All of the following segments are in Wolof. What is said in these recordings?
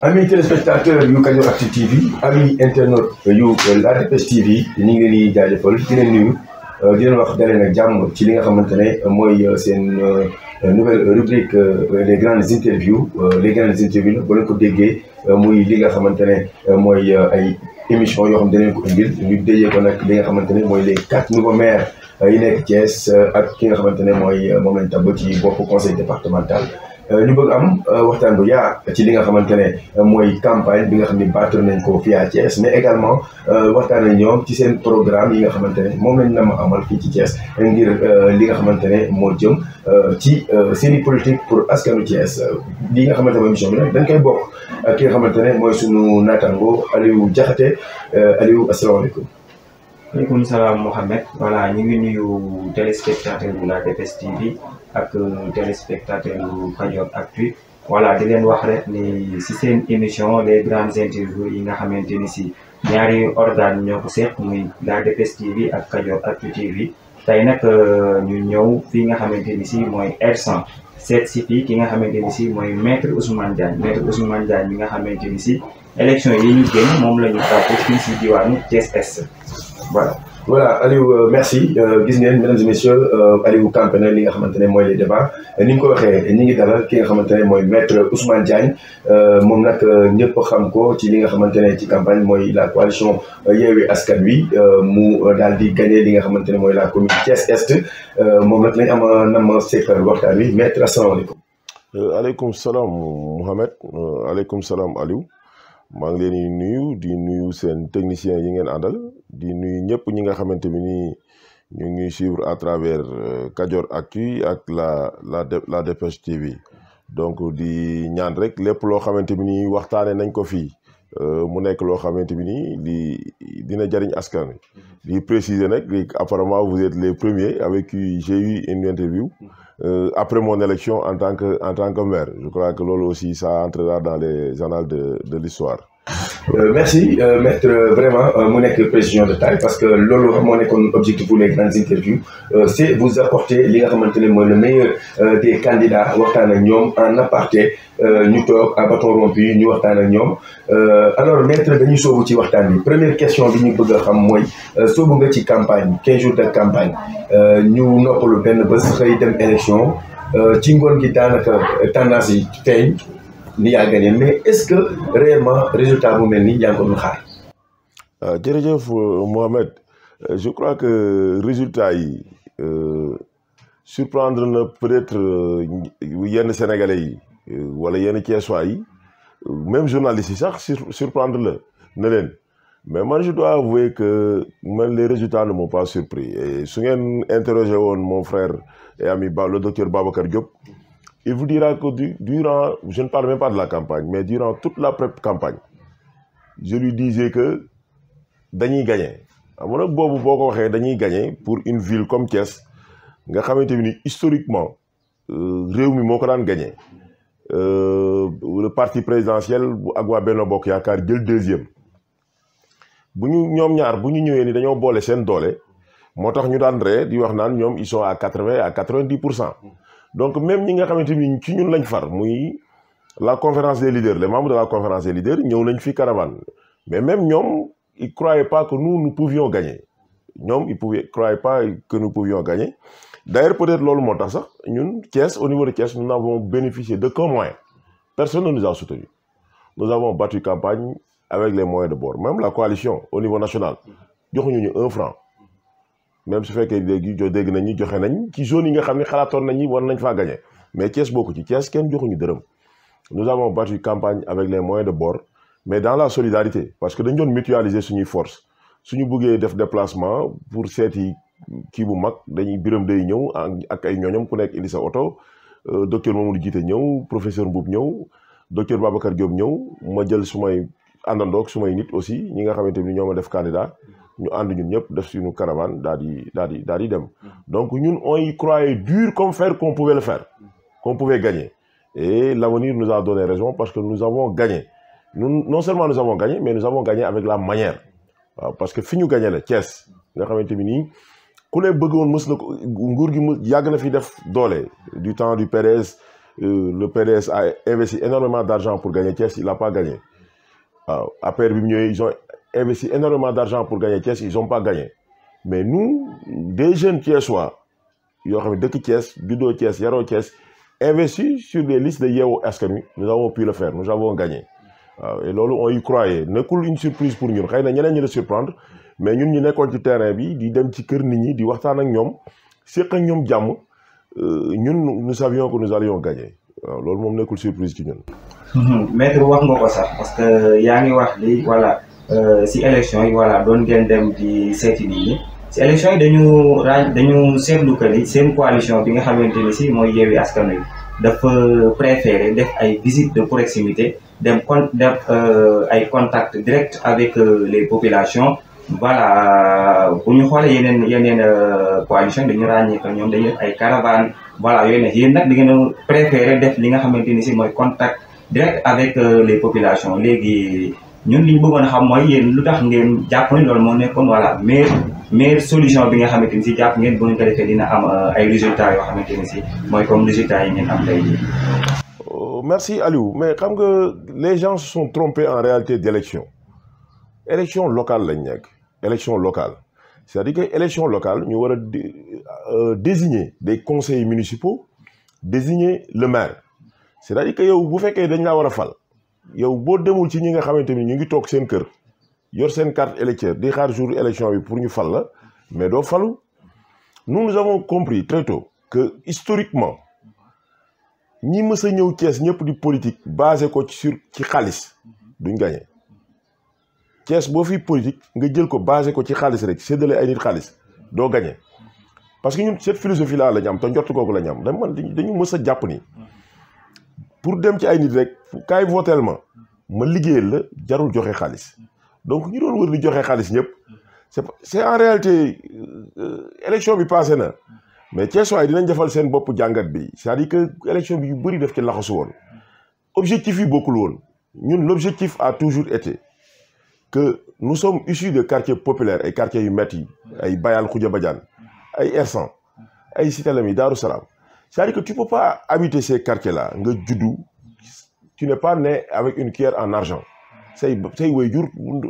Amis téléspectateurs yu Kadioractu TV amis internautes yu La Dépêche TV ñu ngi leen di jaajëfal di leen nuyu di leen wax dalee nag jàmm ci li nga xamante ne mooy seen nouvelle rubrique les grandes interviews les grandes interviews la ba leen ko déggee muy li nga xamante ne mooy ay émission yoo xam ne danañ ko indil ñu déjee ko nag li nga xamante ne mooy les 4 nouveaux maires yi nekk Thiès ak ki nga xamante ne mooy moom lañ tabb ci bopp conseil départemental. ñu bëgg am waxtaan bu yaa ci li nga xamante ne mooy campagne bi nga xam ne battre nañ ko fii à Thiès mais également waxtaan nañ ñoom ci seen programme yi nga xamante ne moom lañ nama amal fii ci Thiès ngir li nga xamante ne moo jëm ci seeni politique pour askanu Thiès li nga xamante ne mooy émission bi nag dañ koy bokk ki nga xamante ne mooy sunu naataango Aliou Diakhaté Aliou asalaamaaleykum. waaleykum salaam Mohamed voilà ñu ngi nuyu téléspectateur de La Dépêche TV ak téléspectateur yu Kadioractu voilà di leen wax rek ni si seen émission les grandes interviews yi nga xamante ni si ñaari organes ñoo ko seq muy La Dépêche TV ak Kadioractu TV tey nag ñu ñëw fii nga xamante ni si mooy R100 seet si fii ki nga xamante ni si mooy maître Ousmane Diagne mi nga xamante ni si élection yi ñu génn moom la ñu tàpp fii si diwaanu Thiès Est. Voilà Aliou merci gis ngeen mesdames et messieurs Aliou campé na li nga xamante ne mooy les débats ni nga ko waxee ñi ngi dalal ki nga xamante ne mooy maître Ousmane Diagne moom nag ñëpp xam ko ci li nga xamante ne ci campagne mooy la coalition Yewwi Askan Wi mu daal di gagné li nga xamante ne mooy la commune Thiès Est moom nag lañ am nam seqal waxtaan wi maître asalaamaaleykum. aleykum salaam Mohamed aleykum salaam Aliou. maa ngi leen di nuyu seen techniciens yi ngeen àndal di nuyu ñëpp ñi nga xamante ni ñu ngi suivre à travers Kadioractu ak la Dépêche TV donc di ñaan rek lépp loo xamante ni waxtaane nañ ko fii mu nekk loo xamante ni dina jariñ askan wi di préciser nag apparemment vous êtes les premiers avec qui j'ai eu une interview après mon élection en tant que maire. Je crois que loolu aussi ça entrera dans les annales de l'histoire. Merci maître vraiment mu nekk précision de taille parce que loolu moo nekkoon objectif pour les grandes interviews c'est vous apporter li nga xamante ne mooy le meilleur des candidats waxtaan ak ñoom en aparté ñu toog à bâton rompu ñu waxtaan ak ñoom alors maître dañuy soobu ci waxtaan bi première question bi ñu bëgg a xam mooy soobu nga ci campagne 15 jours de campagne ñu noppalu benn bés xëy dem élection ci ngoon gi daanaka tendance yi feeñ ni yaa gagné mais est-ce que réellement résultat bu mel ni yaa ngi ko doon xaar. jërëjëf Mohamed je crois que résultat yi surprendre na peut-être yenn sénégalais yi wala yenn Thiessois yi même journalistes yi sax surprendre la na leen mais man je dois avouer que man les résultats ne m'ont pas surpris et su ngeen interrogé woon mon frère et ami le docteur Babacar Diop. Il vous dira que durant, je ne parle même pas de la campagne, mais durant toute la pré-campagne, je lui disais que dañuy gagner. Amoon nag boobu boo ko waxee dañuy gagner pour une ville comme Thiès nga xamante ni historiquement réew mi moo ko daan gagner le parti présidentiel bu ak waa Benno Bokk Yaakaar jël deuxième bu ñu ñoom ñaar bu ñu ñëwee ni dañoo boole seen doole moo tax ñu daan ree di wax naan ñoom ils sont à 80 à 90%. Donc même ñi nga xamante ni ci ñun lañ far muy la conférence des leaders les membres de la conférence des leaders ñëw nañ fi caravane mais même ñoom ils croyaient pas que nous pouvions gagner ñoom ils croyaient pas que nous pouvions gagner d'ailleurs peut-être loolu moo tax sax ñun Thiès au niveau de Thiès nous n'avons bénéficié de qu'un moyen personne ne nous a soutenu nous avons battu campagne avec les moyens de bord même la coalition au niveau national joxuñu ñu 1 franc. même su fekkee léegi dégg nañ ñi joxe nañ ci zone yi nga xam ne xalaatoon nañ ñi war nañ faa gagné mais Thiès bokku ci Thiès kenn joxuñu dërëm nous avons battu campagne avec les moyens de bord mais dans la solidarité parce que dañ doon mutualiser suñuy force suñu bëggee def déplacement pour seeti kii bu mag dañuy biram day ñëw ak ay ñooñam ku nekk indi sa oto docteur Mamadou Djité ñëw professeur Mboub ñëw docteur Babacar Diop ñëw ma jël sumay àndandoog sumay nit aussi ñi nga xamante ni ñoo ma def candidat ñu ànd ñun ñëpp def suñu caravane daal di dem donc ñun on y croyait dur comme fer qu'on pouvait le faire qu'on pouvait gagner et l'avenir nous a donné raison parce que nous avons gagné non seulement nous avons gagné mais nous avons gagné avec la manière waaw parce que fi ñu gagné la Thiès nga xamante ni nii ku ne bëggoon mës na ko nguur gi yàgg na fi def doole du temps du PDS le PDS a investi énormément d'argent pour gagner Thiès, il n'a pas gagné. Après, ils ont investi énormément d'argent pour gagner Thiès, ils n'ont pas gagné. Mais nous, des jeunes Thiessois, de Thiès, Dudo Thiès, Yaro Thiès, investis sur des listes de Yeo Askan, nous avons pu le faire, nous avons gagné. Et là, on y croyait. Ce n'est pas une surprise pour nous. Nous allons nous surprendre, mais nous sommes sur le terrain, nous sommes sur le terrain, nous sommes nous savions que nous allions gagner. C'est une surprise pour nous. Maître, wax nga ko sax parce que yaa ngi wax li voilà si élection yi voilà doon ngeen dem di seeti nit ñi si élection yi dañu seetlu que ni seen coalition bi nga xamante ni si mooy Yewwi Askan Wi dafa préféré def ay visite de proximité def ay contact direct avec les populations. Voilà bu ñu xoolee yeneen coalition dañu ràññee que ñoom dañuy def ay caravane voilà yooyu nag yéen nag da ngeen a préféré def li nga xamante ni si mooy contact direct avec les populations léegi ñun li ñu bëggoon a xam mooy yéen lu tax ngeen jàpp ne loolu moo nekkoon voilà meilleure solution bi nga xamante ni si jàpp ngeen bu ñu ko defee dina am ay résultats yoo xamante ni si mooy comme résultats yi ngeen am tey jii. Merci Aliou, mais xam nga les gens se sont trompés en réalité d'élection. Élection locale lañ nekk. Élection locale. C'est-à-dire que élection locale, nous allons désigner des conseillers municipaux, désigner le maire. C'est-à-dire que vous faites que vous avez fait, vous avez demandé si vous avez fait, vous avez fait vous avez une carte électeur, vous avez jour élection pour nous faire, mais vous fallu. Nous avons compris très tôt que historiquement, ni nous avons des politique basée sur le khalis, nous gagnons. Thiès boo fi politique nga jël ko basé ko ci xaalis rek séddale ay nit xaalis doo gagné parce que ñun cette philosophie là la ñu am te njort googu la ñu am dañu mës a jàpp ni pour dem ci ay nit rek kaay votel ma liggéeyal la jarul joxe xaalis donc ñu doon wër di joxe xaalis ñëpp c'est en réalité élection bi passé na mais Thiès waay dinañ defal seen bopp jàngat bi c'est-à-dire que élection bi yu bëri def ci laxasu woon objectif yi bokkul woon ñun l'objectif a toujours été que nous sommes issus de quartiers populaires et quartiers yu metti ay Bayal Khoudia Badiane ay Ersan ay Cité Lamy Darou Salam c'est-à-dire que tu peux pas habiter ces quartiers là nga juddu tu n'es pas né avec une cuillère en argent say waajur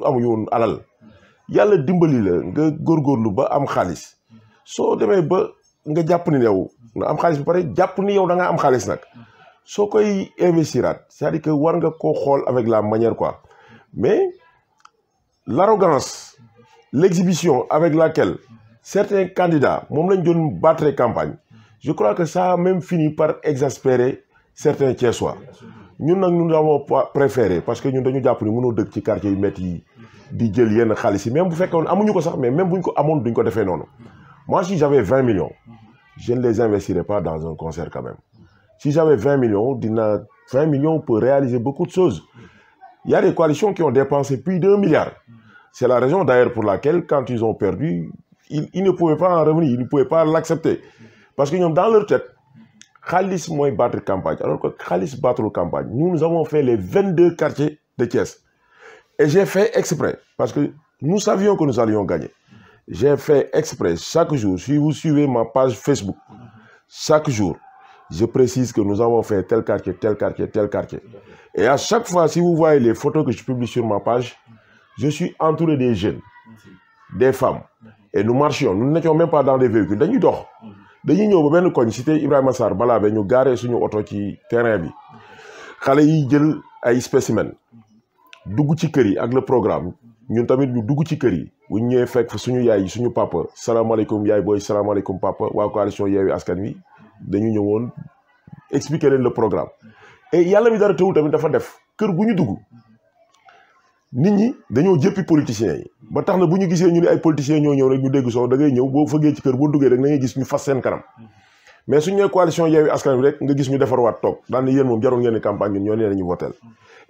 amuñu woon alal yàlla dimbali la nga góorgóorlu ba am xaalis soo demee ba nga jàpp ni yow nga am xaalis ba pare jàpp ni yow da nga am xaalis nag soo koy investiraat c'est-à-dire que war nga koo xool avec la manière quoi mais l'arrogance, l'exhibition avec laquelle certains candidats, moom lañ doon battre campagne, je crois que ça a même fini par exaspérer certains Thiessois. Nous avons préféré parce que nous dañu jàpp ni mënoo dëkk ci quartier yu métti yi di jël yenn xaalis yi même bu fekkoon amuñu ko sax mais même buñ ko amoon duñ ko defee noonu. Moi si j'avais 20 millions, je ne les investirais pas dans un concert quand même. Si j'avais 20 millions, 20 millions peut réaliser beaucoup de choses. Il y a des coalitions qui ont dépensé plus d'1 milliard. C'est la raison d'ailleurs pour laquelle, quand ils ont perdu, ils ne pouvaient pas en revenir, ils ne pouvaient pas l'accepter. Parce que dans leur tête, Khalis moi battre campagne. Alors que Khalis battre la campagne, nous avons fait les 22 quartiers de Thiès. Et j'ai fait exprès, parce que nous savions que nous allions gagner. J'ai fait exprès, chaque jour, si vous suivez ma page Facebook, chaque jour, je précise que nous avons fait tel quartier, tel quartier, tel quartier. Et à chaque fois, si vous voyez les photos que je publie sur ma page, je suis entouré des jeunes, des femmes. Et nous marchions. Nous n'étions même pas dans des véhicules. Nous dors. Nous ñëw ba benn koñ cité Ibrahima Sarr balaa ba ñu garé suñu auto ci terrain bi. Xalé yi jël ay spécimen. Dugg ci kër yi ak le programme. Ñun tamit ñu dugg ci kër yi. Bu ñëwé fekk fa suñu yaay suñu papa. Salaamaaleykum yaay boy, salaamaaleykum papa. Waa coalition Yewwi Askan Wi dañu ñëwoon expliquer leen le programme. Et yàlla mi dara teewul tamit dafa def kër gu ñu dugg. Nit ñi dañoo jëppi politiciens yi ba tax na bu ñu gisee ñu ne ay politiciens ñoo ñëw rek ñu dégg soo da ngay ñëw boo fëggee ci kër boo duggee rek na ngay gis ñu fas seen kanam mais suñu nee coalition Yewwi Askan Wi rek nga gis ñu defarwaat toog daan ne yéen moom jarul ngeen ni campagne ñun ñoo nee nañu votel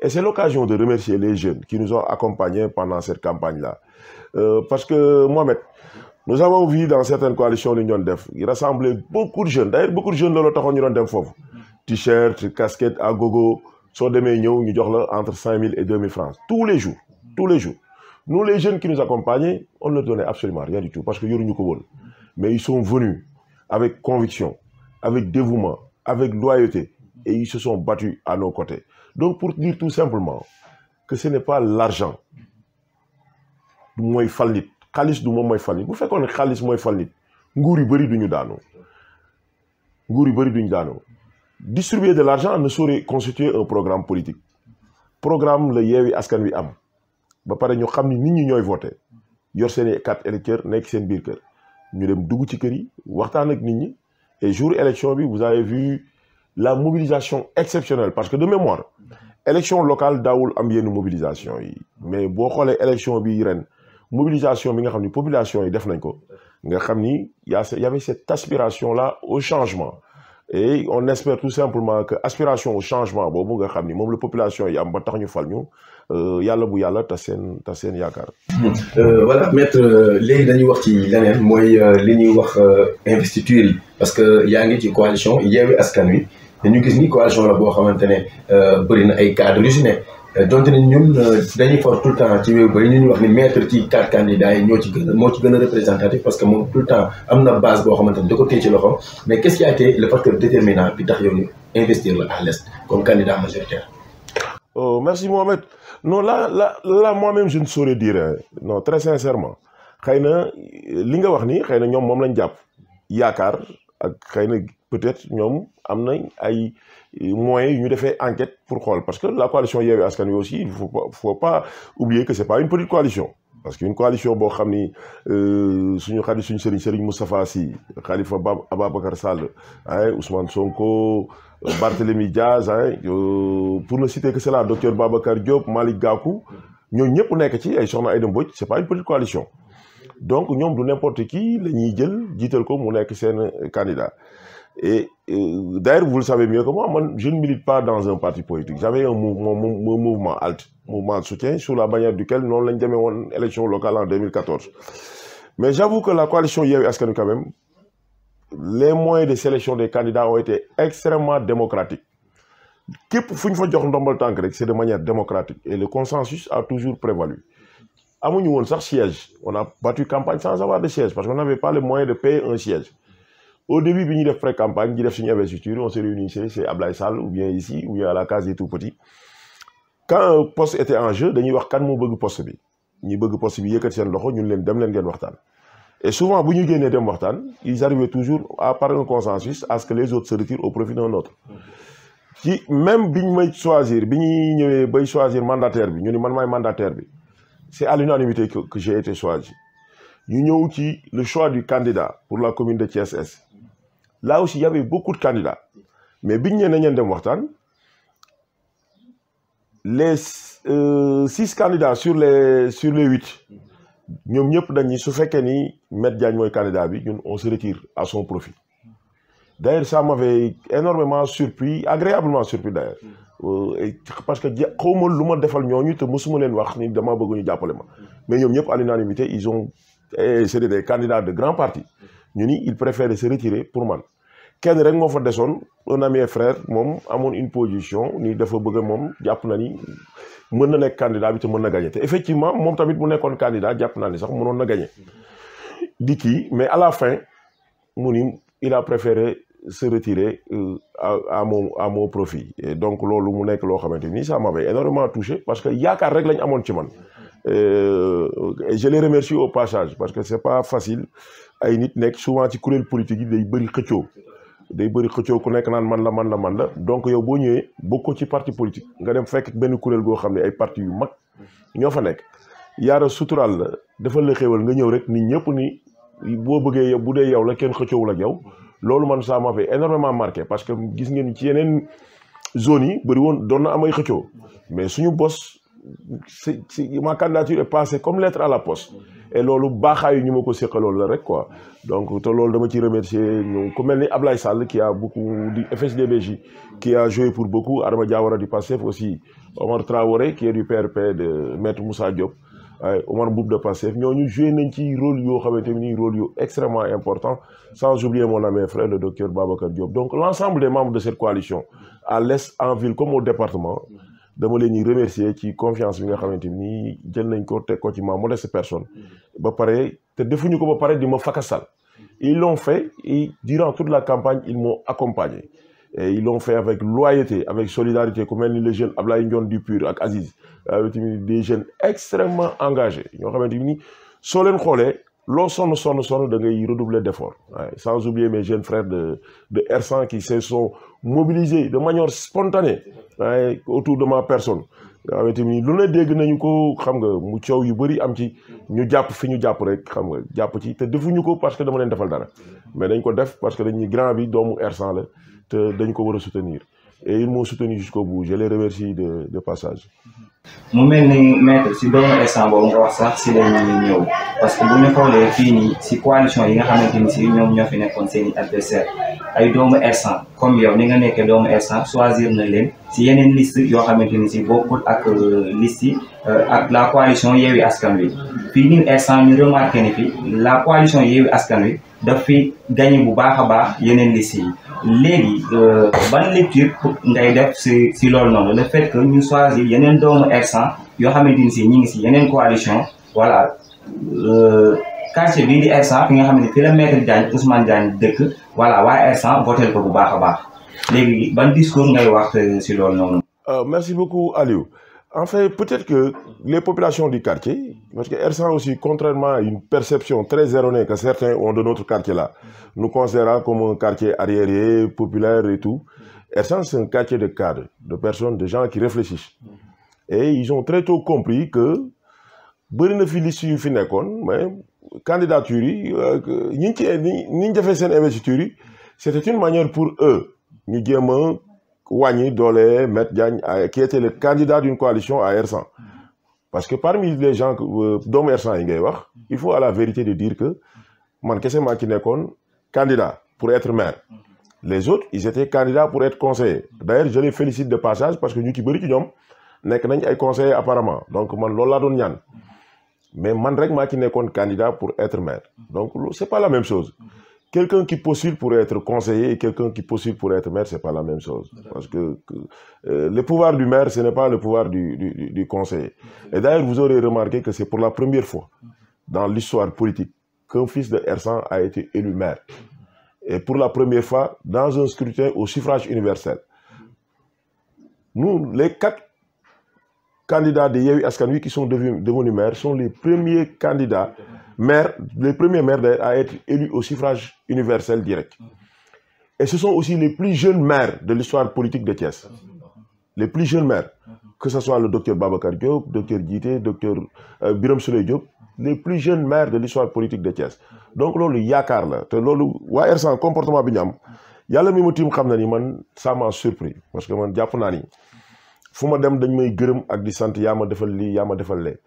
et c'est l'occasion de remercier les jeunes qui nous ont accompagnés pendant cette campagne là parce que Mohamed nous avons vu dans certaines coalitions li ñu doon def il rassemblait beaucoup de jeunes d'ailleurs beaucoup de jeunes loolu taxoon ñu doon dem foofu t-shirt casquette à gogo soo demee ñëw ñu jox la entre 5 000 et 2 000 francs tous les jours. Nous, les jeunes qui nous accompagnaient, on ne leur donnait absolument rien du tout parce que yoruñu ko woon. Mais ils sont venus avec conviction, avec dévouement, avec loyauté. et ils se sont battus à nos côtés. Donc pour dire tout simplement que ce n'est pas l'argent mooy fal nit xaalis du moom mooy fal nit bu fekkoon ne xaalis mooy fal nit nguur yu bëri duñu daanoo distribuer de l'argent ne saurait constituer un programme politique programme la Yewwi Askan Wi am ba pare ñu xam ni nit ñi ñooy voté yor seen i carte électeur nekk seen biir kër ñu dem dugg ci kër yi waxtaan ak nit ñi et jour élection bi vous avez vu la mobilisation exceptionnelle parce que de mémoire élection locale daawul am yenn mobilisation yi mais boo xoolee élection bi ren mobilisation bi nga xam ni population yi def nañ ko nga xam ni y avait cette aspiration là au changement et on espère tout simplement que aspiration au changement boobu nga xam ni moom la population yi am ba tax ñu fal ñu yàlla bu yàlla tas seen yaakaar. voilà maître léegi dañuy wax ci leneen mooy li ñuy wax investiture yi parce que yaa ngi ci coalition Yewwi Askan Wi dañu gis ni coalition la boo xamante ne bëri na ay cadres yu si ne donte ne ñun dañuy for tout le temps ci wéy bëri ñu wax ni maître ci 4 candidats yi moo ci gën a représentatif parce que moom tout le temps am na base boo xamante ne da ko téye ci loxo mais qu'est-ce qui a été le facteur déterminant bi tax yow ñu investir la à l'est comme candidat majoritaire. Oh merci Mohamed non là moi-même je ne saurais dire non très sincèrement xëy na li nga wax ni xëy na ñoom moom lañ jàpp yaakaar ak xëy na peut-être ñoom am nañ ay moyens yu ñu defee enquête pour xool parce que la coalition Yewwi Askan Wi aussi il faut pas oublier que c'est pas une petite coalition parce que une coalition boo xam ni suñu xarit suñu Serigne Moustapha Sy Khalifa Ababacar Sall Ousmane Sonko Barthélémy Diaz pour ne citer que cela docteur Babacar Diop Malick Gakou ñooñu ñëpp nekk ci ay Soxna Aïda Mbodj c'est pas une petite coalition donc ñoom du n'importe qui la ñuy jël jiital ko mu nekk seen candidat et d'ailleurs vous le savez mieux que moi je ne milite pas dans un parti politique j'avais un mouvement ALT mouvement de soutien sous la bannière duquel noonu lañ demee woon élection locale en 2014 mais j'avoue que la coalition Yewwi Askan Wi quand même les moyens de sélection des candidats ont été extrêmement démocratiques képp fu ñu fa jox ndombal tànk rek c'est de manière démocratique et le consensus a toujours prévalu amuñu woon sax siège on a battu campagne sans avoir de siège parce qu'on n'avait pas les moyens de payer un siège au début bi ñuy def pré-campagne ñi def suñu investiture on se réunissait chez Ablaye Sall ou bien ici ou bien à la case des tout-petits quand un poste était en jeu dañuy wax kan moo bëgg poste bi ñi bëgg poste bi yëkkati seen loxo ñun leen dem leen ngeen waxtaan et souvent bu ñu génnee dem waxtaan ils arrivaient toujours à par un consensus à ce que les autres se retirent au profit d'un autre ci même bi ñu may choisir bi ñuy ñëwee bay choisir mandataire bi ñu ni man maay mandataire bi c'est à l'unanimité que j'ai été choisi ñu ñëw ci le choix du candidat pour la commune de Thiès-Est là aussi il y avait beaucoup de candidats mais biñ ñee nañeen dem waxtaan les 6 candidats sur les 8 ñoom ñëpp dañ ni su fekkee ni Maître Diagne mooy candidat bi ñun on se retire à son profit d'ailleurs ça m'avait énormément surpris agréablement surpris d'ailleurs parce que xawma lu ma defal ñooñu te mosuma leen wax ni dama bëgg ñu jàppale ma mais ñoom ñëpp à l'unanimité ils ont c'est des candidats de grands partis ñu ni ils préfèrent se retirer pour man kenn rek moo fa desoon un ami et frère moom amoon une position ni dafa bëgg moom jàpp na ni mën na nekk candidat bi te mën na gagner te effectivement moom tamit bu nekkoon candidat jàpp naa ni sax mënoon na gagner di kii mais à la fin mu ni il a préféré se retirer à mon profit et donc loolu mu nekk loo xamante ni ça m'avait énormément touché parce que yaakaar rek lañ amoon ci man et je les remercie au passage parce que c'est pas facile ay nit nekk souvent ci kuréel politique yi day bëri xëccoo ku nekk naan man la donc yow boo ñëwee bokkoo ci parti politique nga dem fekk benn kuréel goo xam ne ay parti yu mag ñoo fa nekk yaara suturaal la dafa la xéewal nga ñëw rek nit ñëpp ni boo bëggee yow bu dee yow la kenn xëccoowul ak yow loolu man ça m'a fait énormément marqué parce que gis ngeen ci yeneen zones yi bëri woon doon na am ay xëccoo mais suñu bos c'est ma candidature est passée comme lettre à la poste et loolu baaxaayu ñu ma ko séqaloon la rek quoi donc te loolu dama ci remercier ñu ku mel ni Ablaye Sall qui a beaucoup du FSDBJ qui a joué pour beaucoup Adama Diawara du PASTEF aussi Omar Traoré qui est du PRP de Maître Moussa Diop Omar Mboup de PASTEF ñooñu joué nañ ci rôle yoo xamante ni rôle yu extrêmement important sans oublier mon ami et frère le docteur Babacar Diop donc l'ensemble des membres de cette coalition à l'est en ville comme au département dama leen ñuy remercier ci confiance bi nga xamante ni jël nañ ko teg ko ci ma modeste personne ba pare te defuñu ko ba pare di ma fakasal ils l'ont fait et durant toute la campagne ils m'ont accompagné et ils l'ont fait avec loyauté, avec solidarité, comme les jeunes Ablaye Ndione du Pur ak Aziz, des jeunes extrêmement engagés ñoo xamante ni soo leen xoolee loo sonn da ngay redoubler d'efforts. Sans oublier mes jeunes frères de R100 qui se sont mobilisés de manière spontanée autour de ma personne. nga xamante ni lu ne dégg nañu ko xam nga mu coow yu bëri am ci ñu jàpp fi ñu jàpp rek xam nga jàpp ci te defuñu ko parce que dama leen defal dara mais dañ ko def parce que dañuy grand bi doomu R100 la te dañ ko war a soutenir et ils m'ont soutenu jusqu'au bout je les remercie de passage. mu mel ni maître si doomu R100 boobu nga wax sax si la ñuy ñëw parce que bu ñu xoolee fii nii si coalition yi nga xamante ni si ñoom ñoo fi nekkoon seen i adversaire ay doomu R100 comme yow ni nga nekkee doomu R100 choisir na leen si yeneen liste yoo xamante ni si bokkul ak liste yi ak la coalition Yewwi Askan Wi fii nii R100 ñu remarqué ni fi la coalition Yewwi Askan Wi daf fi gagné bu baax a baax yeneen liste yi léegi ban lecture ngay def si loolu noonu le fait que ñu choisir yeneen doomu R100 yoo xamante ni si ñi ngi si yeneen coalition voilà quartier bii di R100 fi nga xam ne fi la maître Diagne Ousmane Diagne dëkk voilà waa R100 votel ko bu baax a baax léegi ban discours ngay wax si loolu noonu. Merci beaucoup Aliou. En fait, peut-être que les populations du quartier, parce que R100 aussi, contrairement à une perception très erronée que certains ont de notre quartier-là, nous considérons comme un quartier arriéré, populaire et tout. R100, c'est un quartier de cadres, de personnes, de gens qui réfléchissent. Et ils ont très tôt compris que, mais candidature, c'était une manière pour eux, Wagny Dole, Maître Diagne, qui était le candidat d'une coalition à R100. Parce que parmi les gens dont R100, il faut à la vérité de dire que man kese ma ki nekkoon candidat pour être maire. Les autres, ils étaient candidats pour être conseillers. D'ailleurs, je les félicite de passage parce que nous qui bëri ci ñoom nekk nañ ay conseillers apparemment. Donc man loolu laa doon ñaan. Mais man rek ma ki nekkoon candidat pour être maire. Donc c'est pas la même chose. Quelqu'un qui postule pour être conseiller et quelqu'un qui postule pour être maire, c'est pas la même chose. Parce que le pouvoir du maire, ce n'est pas le pouvoir du conseiller. Et d'ailleurs, vous aurez remarqué que c'est pour la première fois dans l'histoire politique qu'un fils de R100 a été élu maire. Et pour la première fois, dans un scrutin au suffrage universel. Nous, les 4 candidats de Yewwi Askan Wi qui sont devenus maires sont les premiers candidats maires, les premiers maires à être élus au suffrage universel direct. Et ce sont aussi les plus jeunes maires de l'histoire politique de Thiès. Les plus jeunes maires, que ce soit le docteur Babacar Diop, docteur Djité, docteur Birame Souleye Diop, les plus jeunes maires de l'histoire politique de Thiès. Donc, lolu yakar la. Te lolu wa R100 comportement bi ñam. Yalla mi ma tim xam na ni man ça m'a surpris parce que man japp na ni fuma dem dañ may gëreum ak di sante yama defal li yama defal lé.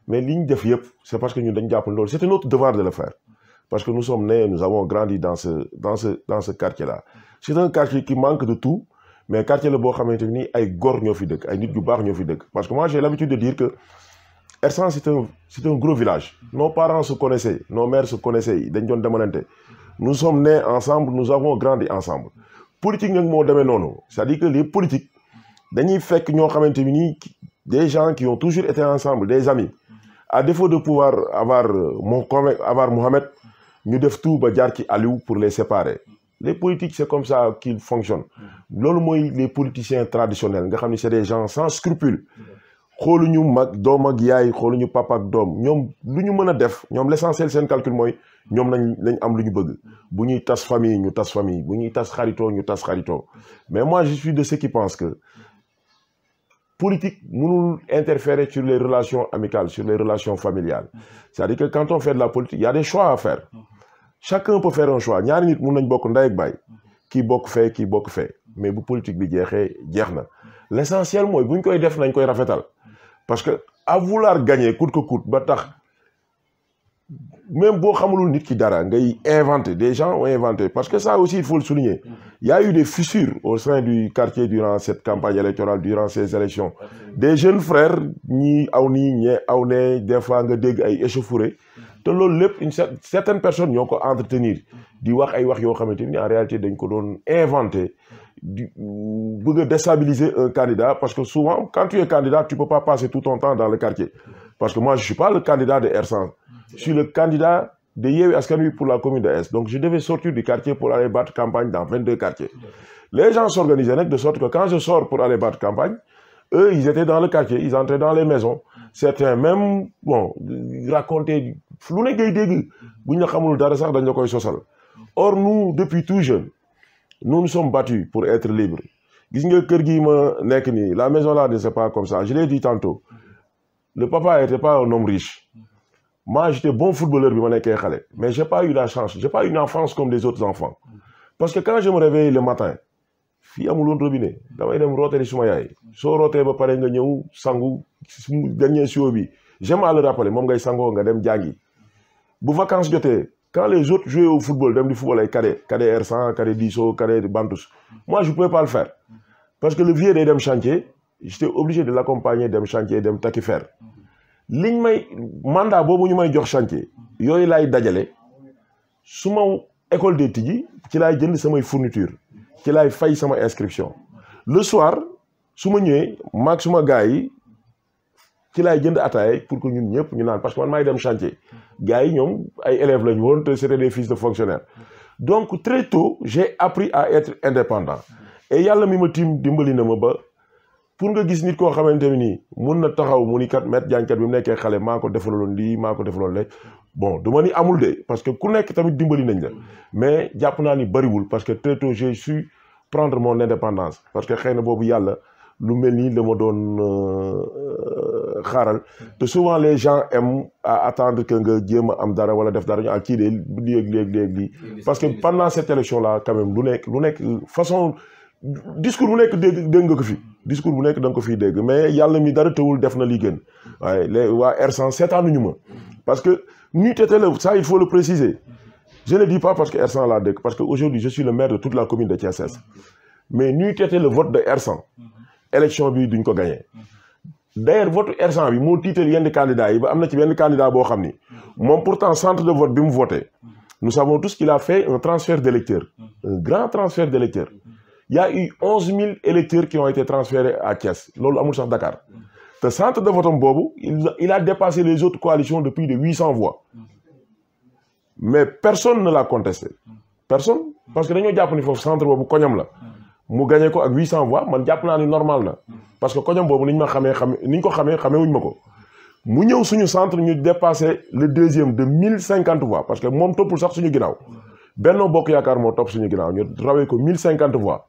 Mais ligne de FIEP, c'est parce que nous avons c'était notre devoir de le faire. Parce que nous sommes nés, nous avons grandi dans ce quartier-là. C'est un quartier qui manque de tout, mais un quartier le bo xamanteni ay gor ñoo fi dëkk, ay nit yu baax ñoo fi dëkk. Parce que moi j'ai l'habitude de dire que R100 c'est un gros village. Nos parents se connaissaient, nos mères se connaissaient, dañ doon demalante. Nous sommes nés ensemble, nous avons grandi ensemble. Politique nak mo démé noonu, c'est-à-dire que les politiques dañuy fekk ñoo xamanteni des gens qui ont toujours été ensemble, des amis. À défaut de pouvoir avoir Mohamed, nous devons tout Badiarki Aliou pour les séparer. Les politiques, c'est comme ça qu'ils fonctionnent. Les politiciens traditionnels, c'est des gens sans scrupules. L'essentiel, c'est un calcul. Nous avons tas famille, nous tas famille. Nous tas charito, nous tas charito. Mais moi, je suis de ceux qui pensent que politique nous interférer sur les relations amicales, sur les relations familiales. C'est-à-dire que quand on fait de la politique, il y a des choix à faire. Chacun peut faire un choix. Ñaari nit mën nañ bokk ndey ak baay. Kii bokk fee. Mais bu politique bi jeexee jeex na. L'essentiel mooy buñ koy def nañ koy rafetal. Parce que à vouloir gagner coûte que coûte ba tax même boo xamulul nit ki dara ngay inventer, des gens ont inventé. Parce que ça aussi il faut le souligner. Il y a eu des fissures au sein du quartier durant cette campagne électorale, durant ces élections. Des jeunes frères, ni auni, ni aune, des fois nga dégg ay échauffourées. Te loolu lépp certaines personnes ñoo ko entretenir di wax ay wax yoo xamante ni en réalité dañ ko doon inventer di bëgg a déstabiliser un candidat parce que souvent quand tu es candidat tu peux pas passer tout ton temps dans le quartier parce que moi je suis pas le candidat de R100, je suis le candidat de Yewwi Askan Wi pour la commune de Est. Donc je devais sortir du quartier pour aller battre campagne dans 22 quartiers. Les gens s'organisaient de sorte que quand je sors pour aller battre campagne, eux, ils étaient dans le quartier, ils entraient dans les maisons. Certains même, bon, racontaient, or nous, depuis tout jeune, nous nous sommes battus pour être libres. La maison là ne c'est pas comme ça. Je l'ai dit tantôt, le papa n'était pas un homme riche. Moi, j'étais bon footballeur, mais je n'ai pas eu la chance. Je n'ai pas eu une enfance comme les autres enfants. Parce que quand je me réveille le matin, fii amul woon robinet damay dem roote li suma yaay soo rootee ba pare nga ñëw sangu dernier siwo bi j'aime à le rappeler moom ngay sangoo nga dem jàngi bu vacances jotee quand les autres jouaient au football dem di football ay cadet R100 cadet Diso cadet Bantous moi je pouvais pas le faire parce que le vieux day dem chantier j'étais obligé de l'accompagner dem chantier dem takki fer liñ may mandat boobu ñu may jox chantier yooyu laay dajale suma école des tijji ci laay jënd samay fourniture ci laay fay sama inscription le soir su ma ñëwee maag suma gars yi ci laay jënd ataay pour que ñun ñëpp ñu naan parce que man maay dem chantier gars yi ñoom ay élèves lañu woon te c'était des fils de fonctionnaires donc très tôt j'ai appris à être indépendant et yàlla mi ma tiim dimbali na ma ba pour nga gis nit koo xamante ne nii mun na taxaw mu ni kat maître jànkat bi mu nekkee xale maa ko defaloon lii maa ko defaloon le bon du ma ni amul de parce que ku nekk tamit dimbali nañ la mais jàpp naa ni bariwul parce que très tôt j'ai su prendre mon indépendance parce que xëy na boobu yàlla lu mel nii la ma doon xaaral te souvent les gens aiment à attendre que nga jéem a am dara wala def dara ñu ah kii de léegi parce que pendant cette élection là quand même lu nekk façon discours bu nekk dégg nga ko fi discours bu nekk da nga ko fiy dégg mais yàlla mi dara tëwul def na li gën waaye les waa R100 seetaanuñu ma parce que nuit était là ça il faut le préciser je ne dis pas parce que R100 laa dëkk parce que aujourd'hui je suis le maire de toute la commune de Thiès Est mais nuit était le vote de R100 élection bi duñ ko gagné d'ailleurs vote R100 bi moo tiital yenn candidats yi ba am na ci benn candidat boo xam ni moom pourtant centre de vote bi mu voté nous savons tous qu'il a fait un transfert d'électeurs un grand transfert d'électeurs. Il y a eu 11 000 électeurs qui ont été transférés à Thiès. Lolo amul sax Dakar. Le centre de vote Bobo, il a dépassé les autres coalitions de plus de 800 voix. Mais personne ne l'a contesté. Personne. Parce que nous avons dit que le centre Bobo Konyam la. Mu gagné ko ak 800 voix, man japp na ni normal na. Parce que Konyam Bobo niñ ko xamé wuñ mako. Mu ñew suñu centre ñu dépassé le deuxième de 1050 voix parce que mom topul sax suñu ginaaw. Benno Bokk Yaakaar moo topp suñu ginnaaw ñu rawee ko 1050 voix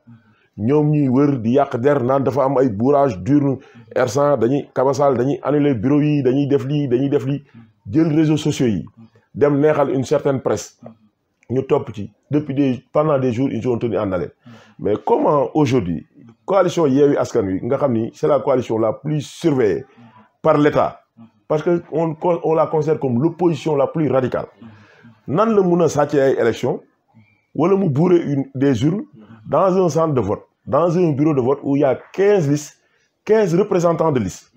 ñoom ñuy wër di yàq der naan dafa am ay bourrage d'urne R100 dañuy kabasal dañuy annuler bureau yi dañuy def lii jël réseaux sociaux yi dem neexal une certaine presse ñu topp ci pendant des jours ils ont tenu en haleine mais comment aujourd'hui coalition Yewwi Askan Wi nga xam ni c'est la coalition la plus surveillée par l'État parce que on la considère comme l'opposition la plus radicale nan la mun a sàccee ay élection wala mu bourrer des urnes dans un centre de vote dans un bureau de vote où il y a 15 listes 15 représentants de liste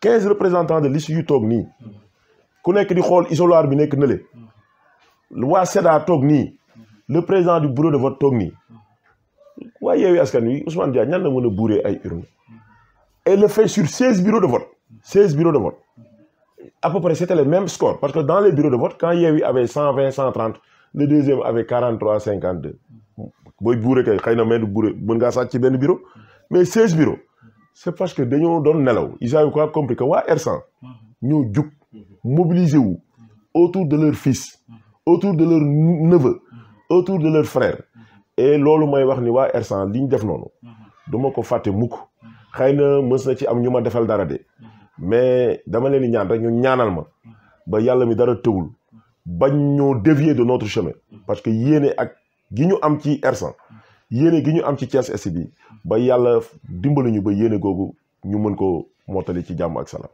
15 représentants de liste yu toog nii ku nekk di xool isoloir bi nekk na le waa SEDA toog nii le président du bureau de vote toog nii waa Yewwi Askan Wi Ousmane Diagne ñan la mën a bourrer ay urnes et le fait sur 16 bureaux de vote 16 bureaux de vote à peu près c'était le même score parce que dans les bureaux de vote quand Yewwi avait 120 130 le deuxième avait 43 52 booy bourré kay xëy na mën bourré mën ngaa sàcc ci benn bureau mais 16 bureaux c'est parce que dañoo doon nelaw ils avaient quoi compris que waa R100 ñoo jug mobiliser wu autour de leur fils autour de leur neveu autour de leur frère et loolu may wax ni waa R100 li ñu def noonu duma ko fàtte mukk xëy na mës na ci am ñu ma defal dara de mais dama leen di ñaan rek ñu ñaanal ma ba yàlla mi dara tëwul bañ ñoo dévier de notre chemin parce que yéene ak gi ñu am ci R100 yéene gi ñu am ci Thiès Est bi ba yàlla dimbali ñu ba yéene googu ñu mën ko mottali ci jàmm ak salaam.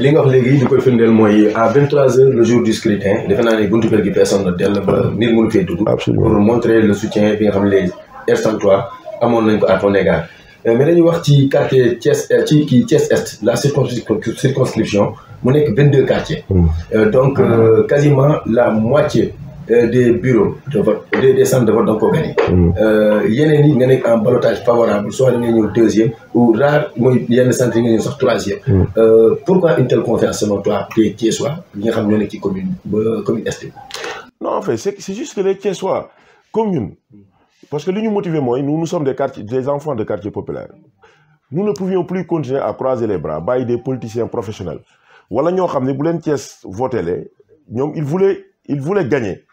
li nga wax léegi di koy firndeel mooy à 23h le jour du scrutin defe naa ne buntu kër gi personne na dell ba nit mënu fee dugg. Absolument. Pour montrer le soutien bi nga xam ne les R103 amoon nañ ko à ton égard. Mais dañuy wax ci quartier Thiès ci kii Thiès Est la circonscription mu nekk 22 quartiers. Donc quasiment la moitié des bureaux de vote des centres de vote donc ko gagné. yeneen yi nga nekk en ballottage favorable soit da ngay ñëw deuxième ou rare mooy yenn centre yi nga ñëw sax troisième. Pourquoi une telle confiance selon toi des Thiessois yi nga xam ñoo nekk ci commune Est. Non en fait c'est juste que les Thiessois comme ñun parce que li ñu motivé mooy nous sommes des enfants de quartier populaire. Nous ne pouvions plus continuer à croiser les bras bàyyi des politiciens professionnels wala ñoo xam ne bu leen Thiès voté lee ñoom il voulait gagner